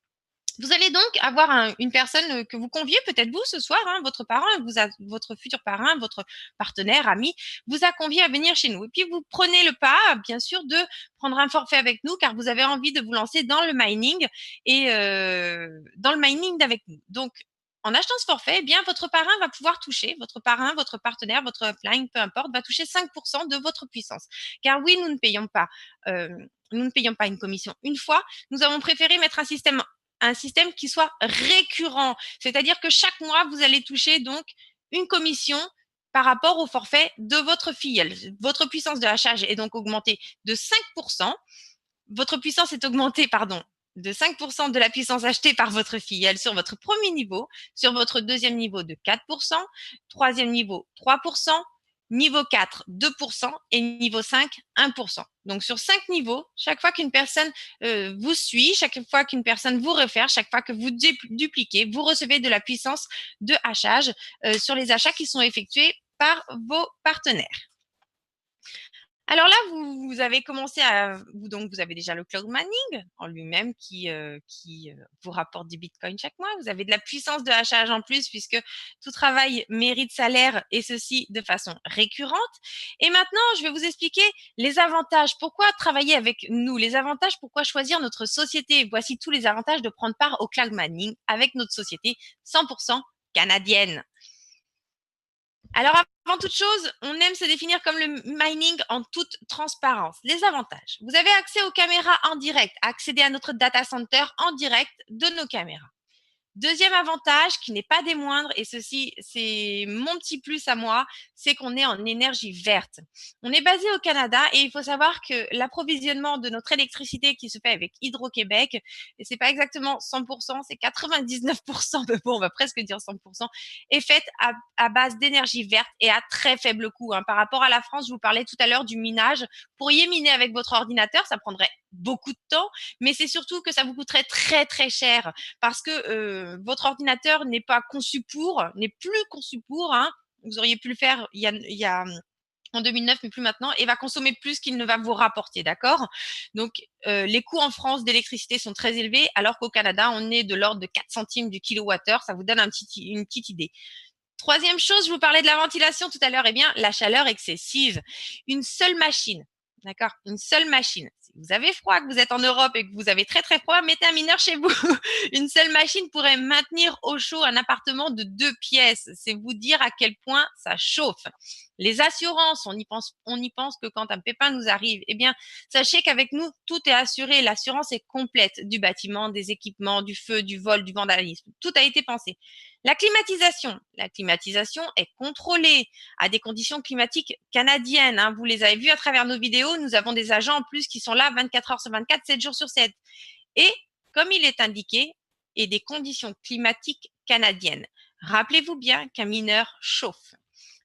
Vous allez donc avoir une personne que vous conviez, peut-être vous ce soir, hein, votre parent, votre futur parrain, votre partenaire, ami, vous a convié à venir chez nous. Et puis, vous prenez le pas, bien sûr, de prendre un forfait avec nous car vous avez envie de vous lancer dans le mining et dans le mining avec nous. Donc, en achetant ce forfait, eh bien, votre parrain va pouvoir toucher, votre parrain, votre partenaire, votre upline, peu importe, va toucher 5% de votre puissance. Car oui, nous ne payons pas une commission une fois. Nous avons préféré mettre un système qui soit récurrent. C'est-à-dire que chaque mois, vous allez toucher donc une commission par rapport au forfait de votre filleul. Votre puissance de hachage est donc augmentée de 5%. Votre puissance est augmentée, de 5% de la puissance achetée par votre filleul sur votre premier niveau, sur votre deuxième niveau de 4%, troisième niveau 3%, niveau 4, 2% et niveau 5, 1%. Donc, sur 5 niveaux, chaque fois qu'une personne vous suit, chaque fois qu'une personne vous réfère, chaque fois que vous dupliquez, vous recevez de la puissance de hachage sur les achats qui sont effectués par vos partenaires. Alors là, vous avez commencé donc vous avez déjà le cloud mining en lui-même qui vous rapporte des bitcoins chaque mois. Vous avez de la puissance de hachage en plus puisque tout travail mérite salaire et ceci de façon récurrente. Et maintenant, je vais vous expliquer les avantages. Pourquoi travailler avec nous? Les avantages, pourquoi choisir notre société? Voici tous les avantages de prendre part au cloud mining avec notre société 100% canadienne. Alors, avant toute chose, on aime se définir comme le mining en toute transparence. Les avantages. Vous avez accès aux caméras en direct, accéder à notre data center en direct de nos caméras. Deuxième avantage, qui n'est pas des moindres, et ceci, c'est mon petit plus à moi, c'est qu'on est en énergie verte. On est basé au Canada et il faut savoir que l'approvisionnement de notre électricité qui se fait avec Hydro-Québec, et c'est pas exactement 100%, c'est 99%, mais bon, on va presque dire 100%, est faite à base d'énergie verte et à très faible coût. Par rapport à la France, je vous parlais tout à l'heure du minage. Vous pourriez miner avec votre ordinateur, ça prendrait beaucoup de temps, mais c'est surtout que ça vous coûterait très très cher parce que votre ordinateur n'est plus conçu pour. Vous auriez pu le faire il y a en 2009, mais plus maintenant, et va consommer plus qu'il ne va vous rapporter, d'accord? Donc, les coûts en France d'électricité sont très élevés, alors qu'au Canada, on est de l'ordre de 4 centimes du kilowattheure. Ça vous donne une petite idée. Troisième chose, je vous parlais de la ventilation tout à l'heure, eh bien, la chaleur excessive. Une seule machine, d'accord? Une seule machine. Si vous avez froid, que vous êtes en Europe et que vous avez très très froid, mettez un mineur chez vous. Une seule machine pourrait maintenir au chaud un appartement de 2 pièces. C'est vous dire à quel point ça chauffe. Les assurances, on y pense que quand un pépin nous arrive, eh bien, sachez qu'avec nous, tout est assuré. L'assurance est complète du bâtiment, des équipements, du feu, du vol, du vandalisme. Tout a été pensé. La climatisation est contrôlée à des conditions climatiques canadiennes. Vous les avez vues à travers nos vidéos. Nous avons des agents en plus qui sont là 24 heures sur 24, 7 jours sur 7. Et comme il est indiqué, et des conditions climatiques canadiennes. Rappelez-vous bien qu'un mineur chauffe.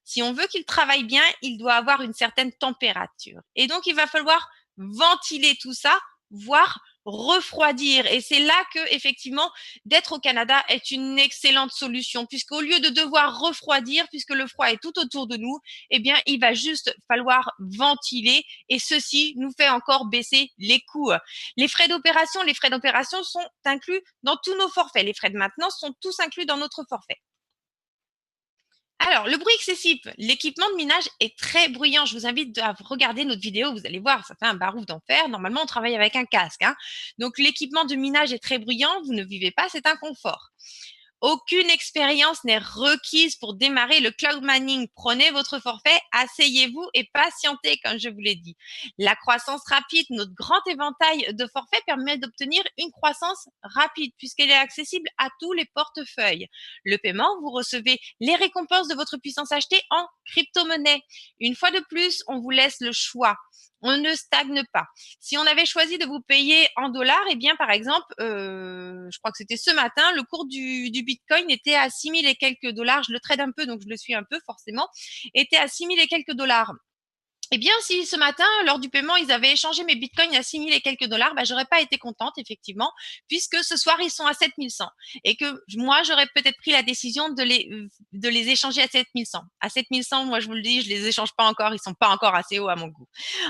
Si on veut qu'il travaille bien, il doit avoir une certaine température. Et donc, il va falloir ventiler tout ça, voire refroidir. Et c'est là que, effectivement, d'être au Canada est une excellente solution, puisqu'au lieu de devoir refroidir, puisque le froid est tout autour de nous, eh bien, il va juste falloir ventiler et ceci nous fait encore baisser les coûts. Les frais d'opération sont inclus dans tous nos forfaits. Les frais de maintenance sont tous inclus dans notre forfait. Alors, le bruit excessif, l'équipement de minage est très bruyant. Je vous invite à regarder notre vidéo, vous allez voir, ça fait un barouf d'enfer. Normalement, on travaille avec un casque. Donc, l'équipement de minage est très bruyant, vous ne vivez pas, c'est un confort. Aucune expérience n'est requise pour démarrer le cloud mining. Prenez votre forfait, asseyez-vous et patientez, comme je vous l'ai dit. La croissance rapide, notre grand éventail de forfaits permet d'obtenir une croissance rapide puisqu'elle est accessible à tous les portefeuilles. Le paiement, vous recevez les récompenses de votre puissance achetée en crypto-monnaie. Une fois de plus, on vous laisse le choix. On ne stagne pas. Si on avait choisi de vous payer en dollars, eh bien, par exemple, je crois que c'était ce matin, le cours du Bitcoin était à 6 000 et quelques dollars. Je le trade un peu, donc je le suis un peu forcément. Était à 6 000 et quelques dollars. Eh bien, si ce matin, lors du paiement, ils avaient échangé mes bitcoins à 6 000 et quelques dollars, j'aurais pas été contente, effectivement, puisque ce soir, ils sont à 7 100. Et que moi, j'aurais peut-être pris la décision de les échanger à 7 100. À 7 100, moi, je vous le dis, je les échange pas encore. Ils sont pas encore assez hauts à mon goût.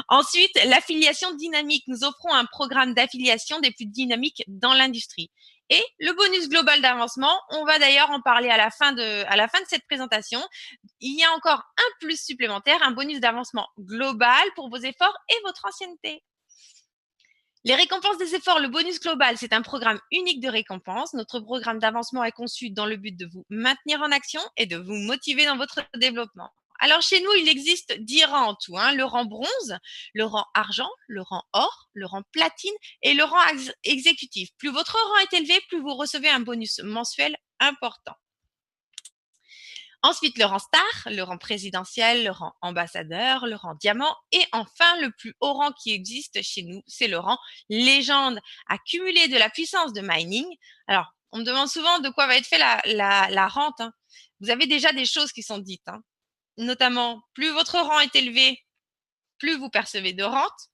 Ensuite, l'affiliation dynamique. Nous offrons un programme d'affiliation des plus dynamiques dans l'industrie. Et le bonus global d'avancement, on va d'ailleurs en parler à la fin de cette présentation. Il y a encore un plus supplémentaire, un bonus d'avancement global pour vos efforts et votre ancienneté. Les récompenses des efforts, le bonus global, c'est un programme unique de récompenses. Notre programme d'avancement est conçu dans le but de vous maintenir en action et de vous motiver dans votre développement. Alors, chez nous, il existe 10 rangs en tout. Le rang bronze, le rang argent, le rang or, le rang platine et le rang exécutif. Plus votre rang est élevé, plus vous recevez un bonus mensuel important. Ensuite, le rang star, le rang présidentiel, le rang ambassadeur, le rang diamant et enfin, le plus haut rang qui existe chez nous, c'est le rang légende. Accumuler de la puissance de mining. Alors, on me demande souvent de quoi va être fait la rente. Vous avez déjà des choses qui sont dites. Notamment, plus votre rang est élevé, plus vous percevez de rente.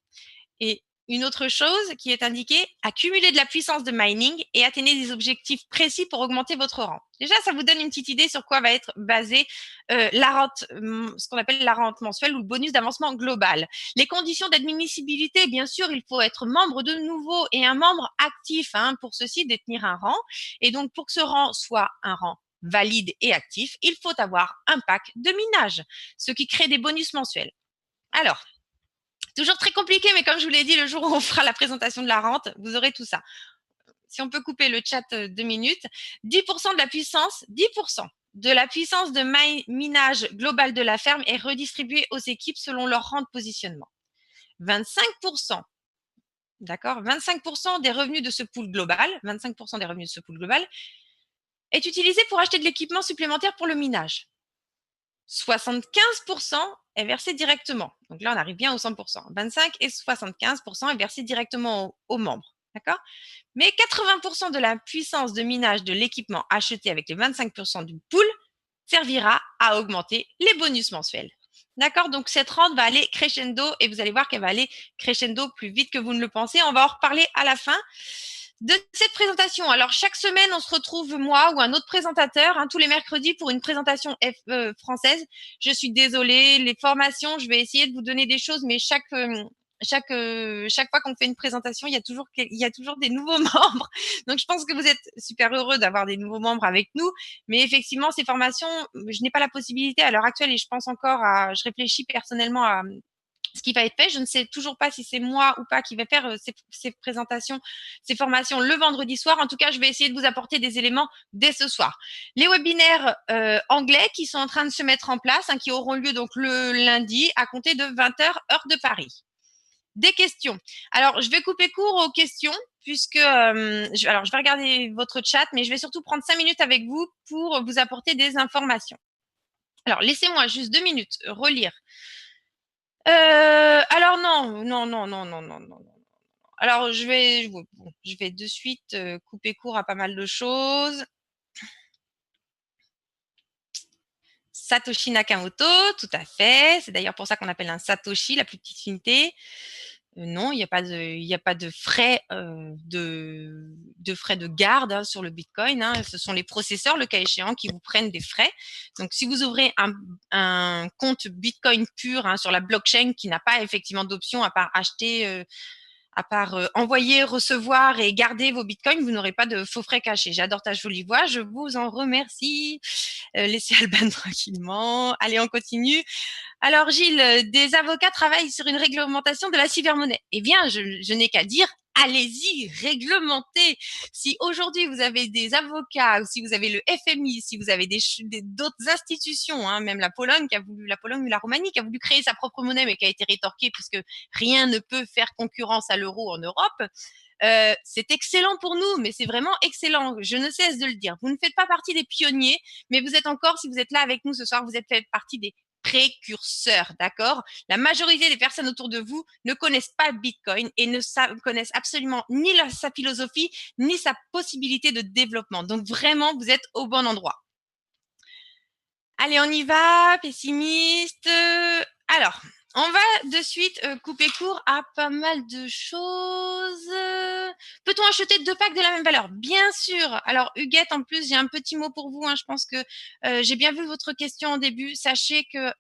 Et une autre chose qui est indiquée, accumuler de la puissance de mining et atteindre des objectifs précis pour augmenter votre rang. Déjà, ça vous donne une petite idée sur quoi va être basée la rente, ce qu'on appelle la rente mensuelle ou le bonus d'avancement global. Les conditions d'admissibilité, bien sûr, il faut être membre de nouveau et un membre actif pour ceci détenir un rang. Et donc, pour que ce rang soit un rang valide et actif, il faut avoir un pack de minage, ce qui crée des bonus mensuels. Alors, toujours très compliqué, mais comme je vous l'ai dit, le jour où on fera la présentation de la rente, vous aurez tout ça. Si on peut couper le chat 2 minutes, 10% de la puissance, 10% de la puissance de minage globale de la ferme est redistribuée aux équipes selon leur rang de positionnement. 25%, d'accord, 25% des revenus de ce pool global, 25% des revenus de ce pool global est utilisé pour acheter de l'équipement supplémentaire pour le minage. 75% est versé directement. Donc là, on arrive bien aux 100%. 25 et 75% est versé directement aux membres. D'accord? Mais 80% de la puissance de minage de l'équipement acheté avec les 25% du pool servira à augmenter les bonus mensuels. D'accord? Donc, cette rente va aller crescendo et vous allez voir qu'elle va aller crescendo plus vite que vous ne le pensez. On va en reparler à la fin de cette présentation. Alors, chaque semaine, on se retrouve, moi ou un autre présentateur, tous les mercredis pour une présentation française. Je suis désolée, les formations, je vais essayer de vous donner des choses, mais chaque fois qu'on fait une présentation, il y a toujours des nouveaux membres. Donc, je pense que vous êtes super heureux d'avoir des nouveaux membres avec nous. Mais effectivement, ces formations, je n'ai pas la possibilité à l'heure actuelle et je réfléchis personnellement à ce qui va être fait. Je ne sais toujours pas si c'est moi ou pas qui va faire ces présentations, ces formations le vendredi soir. En tout cas, je vais essayer de vous apporter des éléments dès ce soir. Les webinaires anglais qui sont en train de se mettre en place, qui auront lieu donc le lundi à compter de 20h, heure de Paris. Des questions. Alors, je vais couper court aux questions puisque je vais regarder votre chat, mais je vais surtout prendre 5 minutes avec vous pour vous apporter des informations. Alors, laissez-moi juste 2 minutes relire. Alors non. Alors, je vais de suite couper court à pas mal de choses. Satoshi Nakamoto, tout à fait. C'est d'ailleurs pour ça qu'on appelle un Satoshi, la plus petite unité. Non, il n'y a pas de frais de frais de garde sur le Bitcoin. Ce sont les processeurs, le cas échéant, qui vous prennent des frais. Donc, si vous ouvrez un compte Bitcoin pur sur la blockchain qui n'a pas effectivement d'option à part acheter, envoyer, recevoir et garder vos bitcoins, vous n'aurez pas de faux frais cachés. J'adore ta jolie voix, je vous en remercie. Laissez Alban tranquillement. Allez, on continue. Alors Gilles, des avocats travaillent sur une réglementation de la cybermonnaie. Eh bien, je n'ai qu'à dire, allez-y, réglementez. Si aujourd'hui vous avez des avocats, ou si vous avez le FMI, si vous avez d'autres institutions, même la Pologne ou la Roumanie qui a voulu créer sa propre monnaie mais qui a été rétorquée puisque rien ne peut faire concurrence à l'euro en Europe. C'est excellent pour nous, mais c'est vraiment excellent. Je ne cesse de le dire. Vous ne faites pas partie des pionniers, mais vous êtes encore, si vous êtes là avec nous ce soir, vous faites partie des précurseurs, d'accord? La majorité des personnes autour de vous ne connaissent pas Bitcoin et ne connaissent absolument ni sa philosophie, ni sa possibilité de développement. Donc vraiment, vous êtes au bon endroit. Allez, on y va, pessimiste. Alors, on va de suite couper court à pas mal de choses. Peut-on acheter 2 packs de la même valeur? Bien sûr. Alors, Huguette, en plus, j'ai un petit mot pour vous. Je pense que j'ai bien vu votre question en début. Sachez que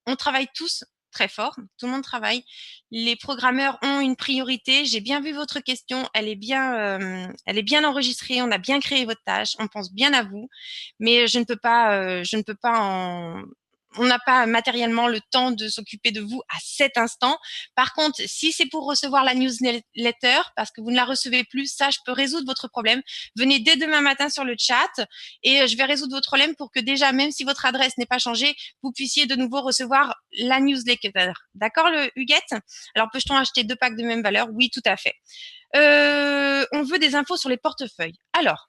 on travaille tous très fort. Tout le monde travaille. Les programmeurs ont une priorité. J'ai bien vu votre question. Elle est bien enregistrée. On a bien créé votre tâche. On pense bien à vous. Mais on n'a pas matériellement le temps de s'occuper de vous à cet instant. Par contre, si c'est pour recevoir la newsletter, parce que vous ne la recevez plus, ça, je peux résoudre votre problème. Venez dès demain matin sur le chat et je vais résoudre votre problème pour que déjà, même si votre adresse n'est pas changée, vous puissiez de nouveau recevoir la newsletter. D'accord, Huguette? Alors, peut-on acheter 2 packs de même valeur? Oui, tout à fait. On veut des infos sur les portefeuilles. Alors,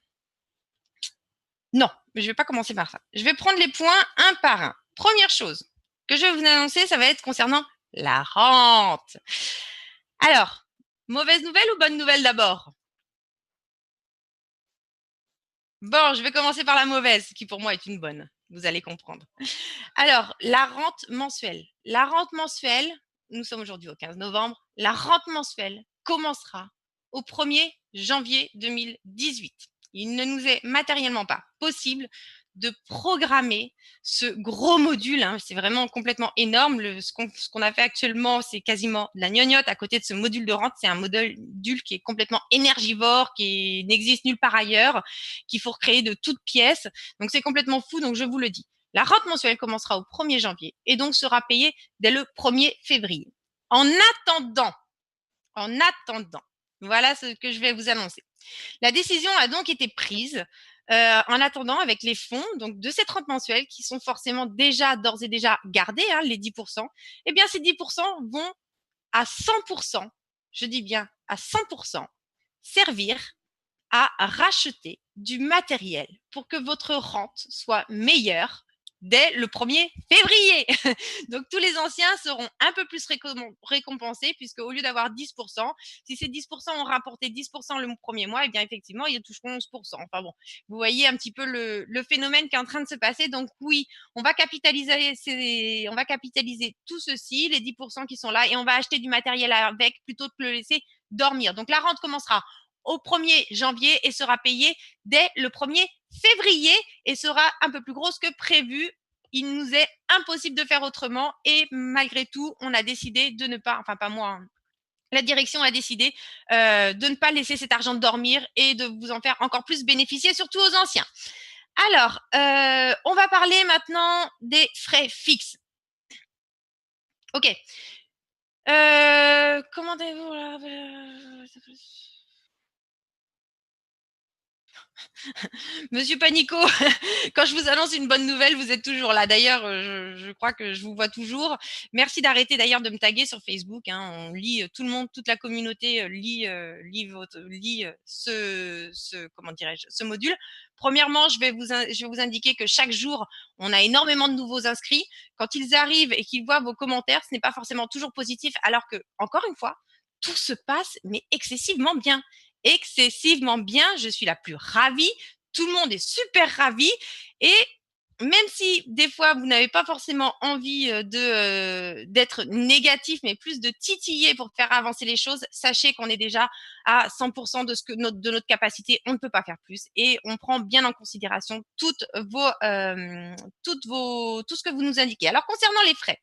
non, mais je ne vais pas commencer par ça. Je vais prendre les points un par un. Première chose que je vais vous annoncer, ça va être concernant la rente. Alors, mauvaise nouvelle ou bonne nouvelle d'abord? Bon, je vais commencer par la mauvaise, qui pour moi est une bonne. Vous allez comprendre. Alors, la rente mensuelle. La rente mensuelle, nous sommes aujourd'hui au 15 novembre, la rente mensuelle commencera au 1er janvier 2018. Il ne nous est matériellement pas possible de programmer ce gros module. Hein. C'est vraiment complètement énorme. Ce qu'on a fait actuellement, c'est quasiment de la gnognotte à côté de ce module de rente. C'est un module qui est complètement énergivore, qui n'existe nulle part ailleurs, qu'il faut recréer de toutes pièces. Donc, c'est complètement fou. Donc, je vous le dis. La rente mensuelle commencera au 1er janvier et donc sera payée dès le 1er février. En attendant, voilà ce que je vais vous annoncer. La décision a donc été prise en attendant avec les fonds donc de cette rente mensuelle qui sont forcément d'ores et déjà gardés, hein, les 10%. Eh bien, ces 10% vont à 100%, je dis bien à 100%, servir à racheter du matériel pour que votre rente soit meilleure dès le 1er février. Donc, tous les anciens seront un peu plus récompensés puisque au lieu d'avoir 10%, si ces 10% ont rapporté 10% le premier mois, eh bien, effectivement, ils toucheront 11%. Enfin bon, vous voyez un petit peu le phénomène qui est en train de se passer. Donc, oui, on va capitaliser tout ceci, les 10% qui sont là, et on va acheter du matériel avec plutôt que de le laisser dormir. Donc, la rente commencera au 1er janvier et sera payée dès le 1er février et sera un peu plus grosse que prévu. Il nous est impossible de faire autrement et malgré tout, on a décidé de ne pas, enfin pas moi, hein, la direction a décidé de ne pas laisser cet argent dormir et de vous en faire encore plus bénéficier, surtout aux anciens. Alors, on va parler maintenant des frais fixes. Ok. Commandez-vous là. Monsieur Panico, quand je vous annonce une bonne nouvelle, vous êtes toujours là. D'ailleurs, je crois que je vous vois toujours. Merci d'arrêter d'ailleurs de me taguer sur Facebook. Hein. On lit tout le monde, toute la communauté lit ce module. Premièrement, je vais vous indiquer que chaque jour, on a énormément de nouveaux inscrits. Quand ils arrivent et qu'ils voient vos commentaires, ce n'est pas forcément toujours positif, alors que, encore une fois, tout se passe, mais excessivement bien. Je suis la plus ravie, tout le monde est super ravi et même si des fois vous n'avez pas forcément envie d'être négatif mais plus de titiller pour faire avancer les choses, sachez qu'on est déjà à 100% de notre capacité, on ne peut pas faire plus et on prend bien en considération tout ce que vous nous indiquez. Alors concernant les frais,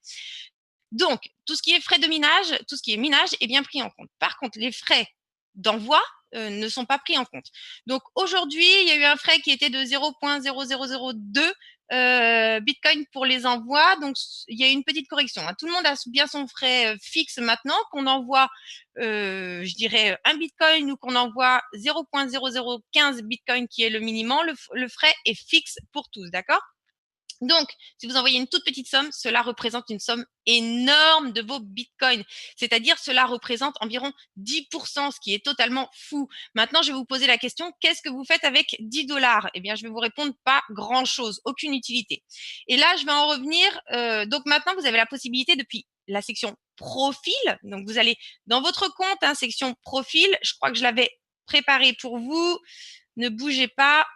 donc tout ce qui est frais de minage, tout ce qui est minage est bien pris en compte. Par contre, les frais d'envoi ne sont pas pris en compte. Donc aujourd'hui, il y a eu un frais qui était de 0,0002 Bitcoin pour les envois. Donc il y a eu une petite correction. Hein. Tout le monde a bien son frais fixe maintenant, qu'on envoie, je dirais, un Bitcoin ou qu'on envoie 0,0015 Bitcoin qui est le minimum. Le frais est fixe pour tous, d'accord ? Donc, si vous envoyez une toute petite somme, cela représente une somme énorme de vos bitcoins. C'est-à-dire, cela représente environ 10%, ce qui est totalement fou. Maintenant, je vais vous poser la question, qu'est-ce que vous faites avec 10 $? Eh bien, je vais vous répondre, pas grand-chose, aucune utilité. Et là, je vais en revenir. Donc, maintenant, vous avez la possibilité depuis la section profil. Donc, vous allez dans votre compte, hein, section profil. Je crois que je l'avais préparé pour vous. Ne bougez pas.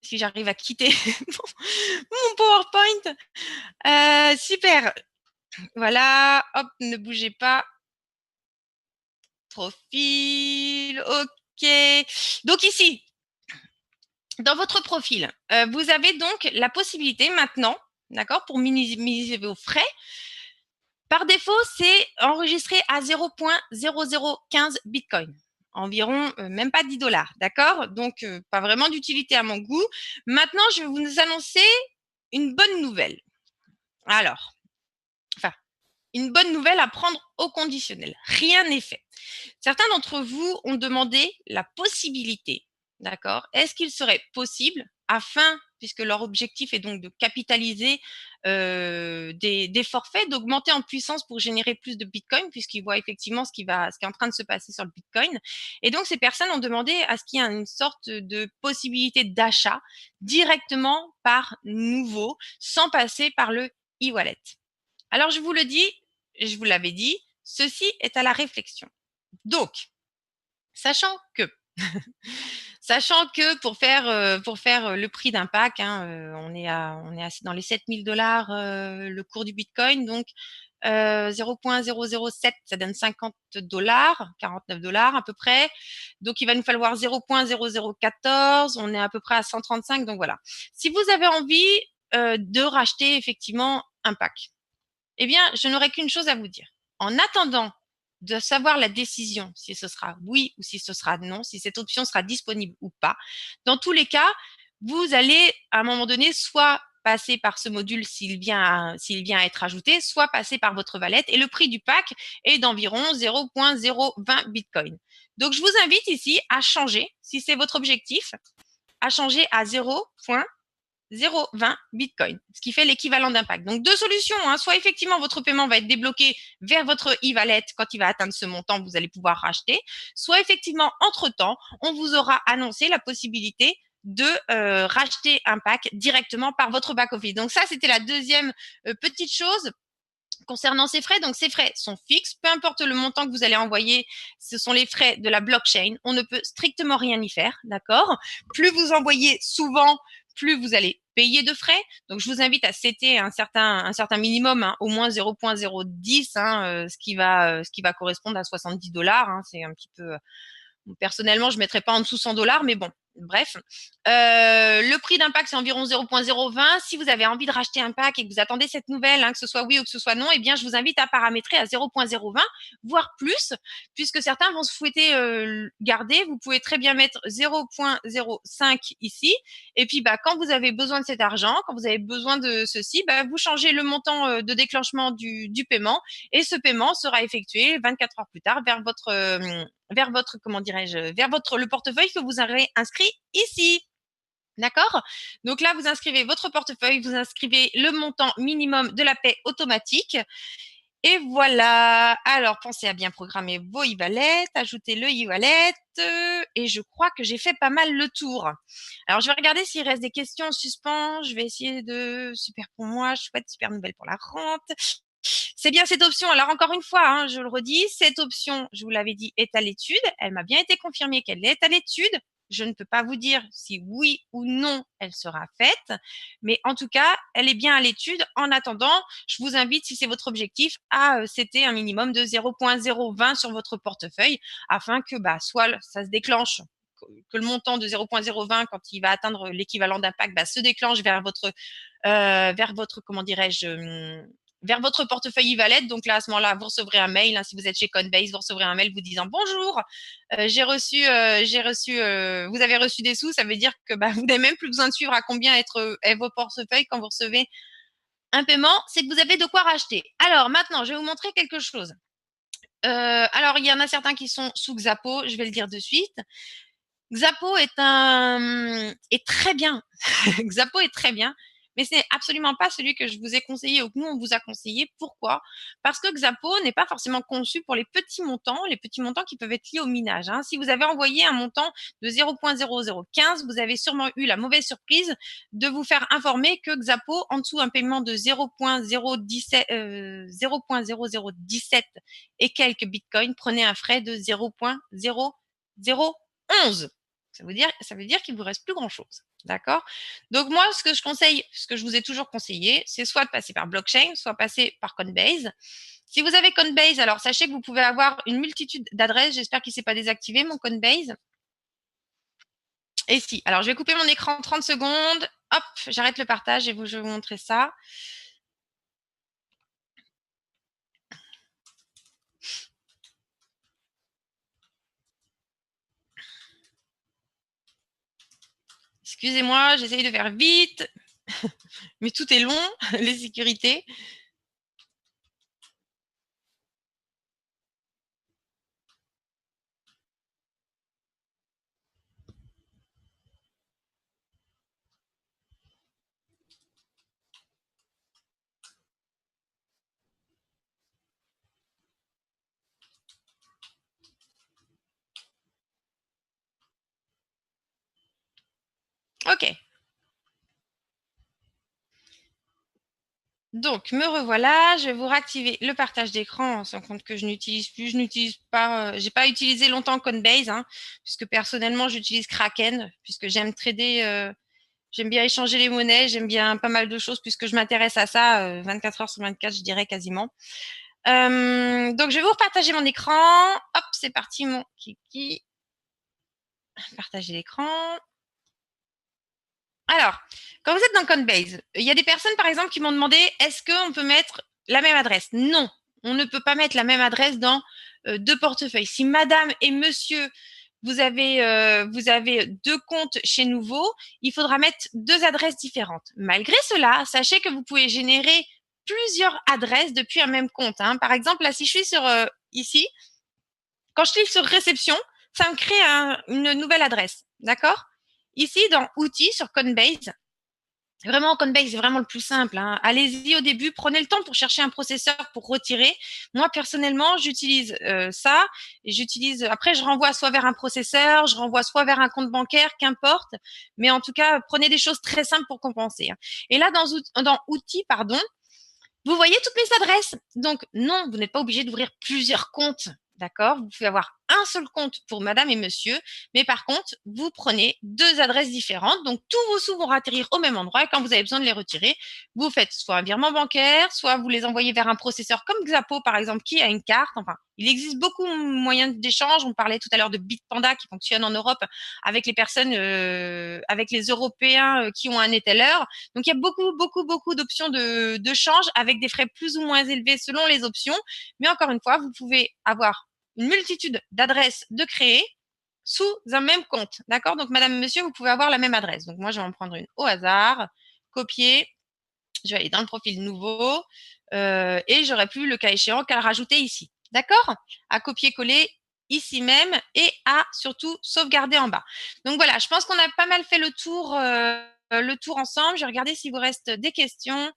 Si j'arrive à quitter mon PowerPoint. Super. Voilà. Hop, ne bougez pas. Profil. OK. Donc ici, dans votre profil, vous avez donc la possibilité maintenant, d'accord, pour minimiser vos frais. Par défaut, c'est enregistré à 0,0015 Bitcoin. Environ même pas 10 $, d'accord? Donc, pas vraiment d'utilité à mon goût. Maintenant, je vais vous annoncer une bonne nouvelle. Alors, une bonne nouvelle à prendre au conditionnel. Rien n'est fait. Certains d'entre vous ont demandé la possibilité, d'accord? Est-ce qu'il serait possible, puisque leur objectif est donc de capitaliser des forfaits, d'augmenter en puissance pour générer plus de Bitcoin, puisqu'ils voient effectivement ce qui est en train de se passer sur le Bitcoin. Et donc, ces personnes ont demandé à ce qu'il y ait une sorte de possibilité d'achat directement par nouveau, sans passer par le e-wallet. Alors, je vous le dis, je vous l'avais dit, ceci est à la réflexion. Donc, sachant que Sachant que pour faire le prix d'un pack, hein, on est dans les 7 000 $ le cours du Bitcoin. Donc, 0,007, ça donne 50 $, 49 $ à peu près. Donc, il va nous falloir 0,0014. On est à peu près à 135. Donc, voilà. Si vous avez envie de racheter effectivement un pack, eh bien, je n'aurai qu'une chose à vous dire. En attendant de savoir la décision, si ce sera oui ou si ce sera non, si cette option sera disponible ou pas, dans tous les cas, vous allez à un moment donné soit passer par ce module s'il vient à être ajouté, soit passer par votre wallet et le prix du pack est d'environ 0,020 Bitcoin. Donc, je vous invite ici à changer, si c'est votre objectif, à changer à 0,020 Bitcoin, ce qui fait l'équivalent d'un pack. Donc, deux solutions, hein. Soit effectivement votre paiement va être débloqué vers votre e-wallet quand il va atteindre ce montant, vous allez pouvoir racheter. Soit effectivement, entre-temps, on vous aura annoncé la possibilité de racheter un pack directement par votre back-office. Donc ça, c'était la deuxième petite chose. Concernant ces frais, donc ces frais sont fixes, peu importe le montant que vous allez envoyer, ce sont les frais de la blockchain. On ne peut strictement rien y faire, d'accord? Plus vous envoyez souvent, plus vous allez payer de frais. Donc, je vous invite à setter un certain minimum, hein, au moins 0,010, hein, ce qui va correspondre à 70 $. Hein, c'est un petit peu. Personnellement, je ne mettrais pas en dessous 100 $, mais bon, bref. Le prix d'un pack, c'est environ 0,020. Si vous avez envie de racheter un pack et que vous attendez cette nouvelle, hein, que ce soit oui ou que ce soit non, eh bien, je vous invite à paramétrer à 0,020, voire plus, puisque certains vont souhaiter garder. Vous pouvez très bien mettre 0,05 ici. Et puis, bah, quand vous avez besoin de cet argent, quand vous avez besoin de ceci, bah, vous changez le montant de déclenchement du paiement et ce paiement sera effectué 24 heures plus tard vers votre, comment dirais-je, vers le portefeuille que vous aurez inscrit ici. D'accord? Donc là, vous inscrivez votre portefeuille, vous inscrivez le montant minimum de la paie automatique. Et voilà. Alors, pensez à bien programmer vos e-wallets, ajoutez le e-wallet. Et je crois que j'ai fait pas mal le tour. Alors, je vais regarder s'il reste des questions en suspens. Je vais essayer de... Super pour moi, chouette, super nouvelle pour la rente. C'est bien cette option. Alors encore une fois, hein, je le redis, cette option, je vous l'avais dit, est à l'étude. Elle m'a bien été confirmée qu'elle est à l'étude. Je ne peux pas vous dire si oui ou non elle sera faite, mais en tout cas, elle est bien à l'étude. En attendant, je vous invite, si c'est votre objectif, à setter un minimum de 0,020 sur votre portefeuille afin que bah, soit ça se déclenche, que le montant de 0,020 quand il va atteindre l'équivalent d'un pack bah, se déclenche vers votre comment dirais-je, vers votre portefeuille e-wallet. Donc là, à ce moment-là, vous recevrez un mail. Hein, si vous êtes chez Coinbase, vous recevrez un mail vous disant bonjour, vous avez reçu des sous. Ça veut dire que bah, vous n'avez même plus besoin de suivre à combien est vos portefeuilles quand vous recevez un paiement. C'est que vous avez de quoi racheter. Alors maintenant, je vais vous montrer quelque chose. Alors, il y en a certains qui sont sous Xapo. Je vais le dire de suite. Xapo est très bien. Xapo est très bien. Mais ce n'est absolument pas celui que je vous ai conseillé ou que nous, on vous a conseillé. Pourquoi? Parce que Xapo n'est pas forcément conçu pour les petits montants qui peuvent être liés au minage. Hein. Si vous avez envoyé un montant de 0,0015, vous avez sûrement eu la mauvaise surprise de vous faire informer que Xapo, en dessous un paiement de 0,0017 et quelques bitcoins, prenait un frais de 0,0011. Ça veut dire qu'il ne vous reste plus grand-chose. D'accord? Donc moi, ce que je conseille, ce que je vous ai toujours conseillé, c'est soit de passer par blockchain, soit passer par Coinbase. Si vous avez Coinbase, alors sachez que vous pouvez avoir une multitude d'adresses. J'espère qu'il ne s'est pas désactivé, mon Coinbase. Et si, alors je vais couper mon écran 30 secondes. Hop, j'arrête le partage et je vais vous montrer ça. Excusez-moi, j'essaye de faire vite, mais tout est long, les sécurités. Ok. Donc, me revoilà. Je vais vous réactiver le partage d'écran, sans compte que je n'utilise plus. Je n'utilise pas. J'ai pas utilisé longtemps Coinbase, hein, puisque personnellement, j'utilise Kraken, puisque j'aime trader. J'aime bien échanger les monnaies. J'aime bien pas mal de choses, puisque je m'intéresse à ça 24 heures sur 24, je dirais quasiment. Donc, je vais vous repartager mon écran. Hop, c'est parti, mon kiki. Partager l'écran. Alors, quand vous êtes dans Coinbase, il y a des personnes, par exemple, qui m'ont demandé est-ce qu'on peut mettre la même adresse? Non, on ne peut pas mettre la même adresse dans deux portefeuilles. Si madame et monsieur, vous avez deux comptes chez Nouveau, il faudra mettre deux adresses différentes. Malgré cela, sachez que vous pouvez générer plusieurs adresses depuis un même compte, hein. Par exemple, là, si je suis sur ici, quand je clique sur réception, ça me crée une nouvelle adresse. D'accord? Ici, dans outils sur Coinbase, vraiment, Coinbase, c'est vraiment le plus simple, hein. Allez-y au début, prenez le temps pour chercher un processeur pour retirer. Moi, personnellement, j'utilise ça. Et j'utilise. Après, je renvoie soit vers un processeur, je renvoie soit vers un compte bancaire, qu'importe. Mais en tout cas, prenez des choses très simples pour compenser, hein. Et là, dans outils, pardon, vous voyez toutes mes adresses. Donc, non, vous n'êtes pas obligé d'ouvrir plusieurs comptes. D'accord? Vous pouvez avoir un seul compte pour madame et monsieur, mais par contre, vous prenez deux adresses différentes. Donc, tous vos sous vont atterrir au même endroit et quand vous avez besoin de les retirer, vous faites soit un virement bancaire, soit vous les envoyez vers un processeur comme Xapo, par exemple, qui a une carte. Enfin, il existe beaucoup de moyens d'échange. On parlait tout à l'heure de Bitpanda qui fonctionne en Europe avec les personnes, avec les Européens qui ont un Neteller. Donc, il y a beaucoup d'options de change avec des frais plus ou moins élevés selon les options. Mais encore une fois, vous pouvez avoir une multitude d'adresses de créer sous un même compte. D'accord? Donc, madame, monsieur, vous pouvez avoir la même adresse. Donc, moi, je vais en prendre une au hasard, copier. Je vais aller dans le profil nouveau et j'aurai plus le cas échéant qu'à le rajouter ici. D'accord? À copier-coller ici même et à surtout sauvegarder en bas. Donc, voilà, je pense qu'on a pas mal fait le tour ensemble. Je vais regarder s'il vous reste des questions.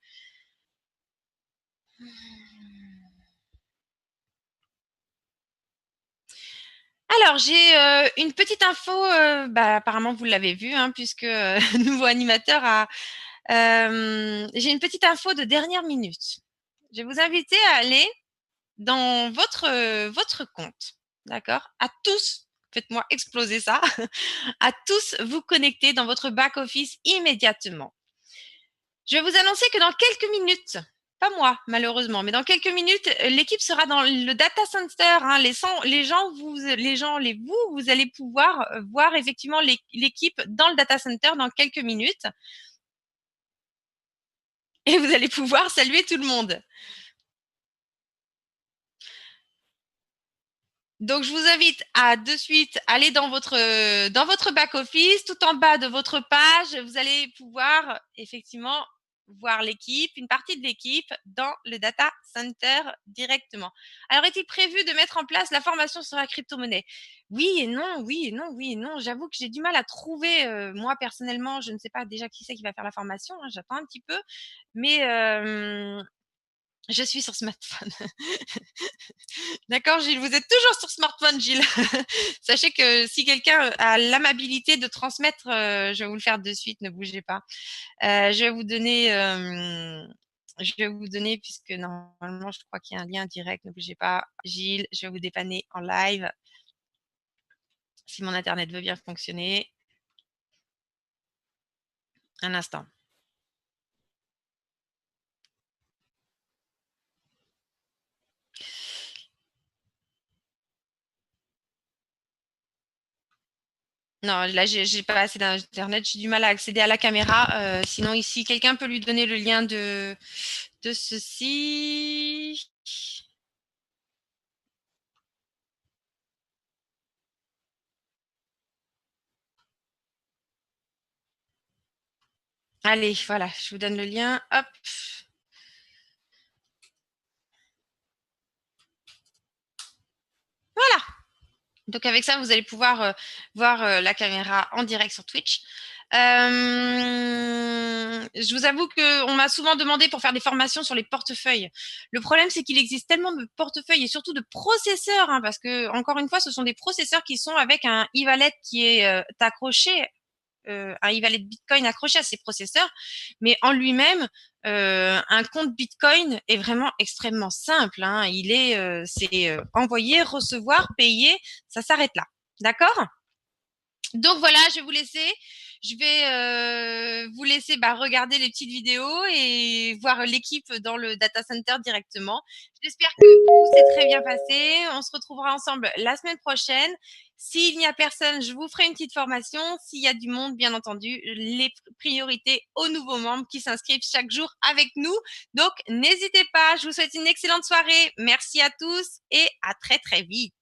Alors, j'ai une petite info, apparemment vous l'avez vu, hein, puisque nouveau animateur a. J'ai une petite info de dernière minute. Je vais vous inviter à aller dans votre compte, d'accord? À tous, faites-moi exploser ça, à tous vous connecter dans votre back-office immédiatement. Je vais vous annoncer que dans quelques minutes, pas moi malheureusement, mais dans quelques minutes, l'équipe sera dans le data center, hein. Vous allez pouvoir voir effectivement l'équipe dans le data center dans quelques minutes. Et vous allez pouvoir saluer tout le monde. Donc, je vous invite à de suite aller dans votre back-office. Tout en bas de votre page, vous allez pouvoir effectivement voir l'équipe, une partie de l'équipe dans le data center directement. Alors, est-il prévu de mettre en place la formation sur la crypto-monnaie? Oui et non, oui et non, oui et non. J'avoue que j'ai du mal à trouver, moi personnellement, je ne sais pas déjà qui c'est qui va faire la formation, hein, j'attends un petit peu. Mais je suis sur smartphone. D'accord, Gilles, vous êtes toujours sur smartphone, Gilles. Sachez que si quelqu'un a l'amabilité de transmettre, je vais vous le faire de suite, ne bougez pas. Je vais vous donner, puisque normalement, je crois qu'il y a un lien direct, ne bougez pas. Gilles, je vais vous dépanner en live. Si mon Internet veut bien fonctionner. Un instant. Non, là, j'ai pas assez d'internet, j'ai du mal à accéder à la caméra. Sinon, ici, quelqu'un peut lui donner le lien de ceci. Allez, voilà, je vous donne le lien. Hop. Voilà. Donc avec ça, vous allez pouvoir voir la caméra en direct sur Twitch. Je vous avoue qu'on m'a souvent demandé pour faire des formations sur les portefeuilles. Le problème, c'est qu'il existe tellement de portefeuilles et surtout de processeurs, hein, parce que, encore une fois, ce sont des processeurs qui sont avec un e-wallet qui est accroché, un e-wallet Bitcoin accroché à ces processeurs. Mais en lui-même, un compte Bitcoin est vraiment extrêmement simple, hein. C'est envoyer, recevoir, payer, ça s'arrête là. D'accord? Donc voilà, je vais vous laisser. Je vais vous laisser regarder les petites vidéos et voir l'équipe dans le data center directement. J'espère que tout s'est très bien passé. On se retrouvera ensemble la semaine prochaine. S'il n'y a personne, je vous ferai une petite formation. S'il y a du monde, bien entendu, les priorités aux nouveaux membres qui s'inscrivent chaque jour avec nous. Donc, n'hésitez pas. Je vous souhaite une excellente soirée. Merci à tous et à très, très vite.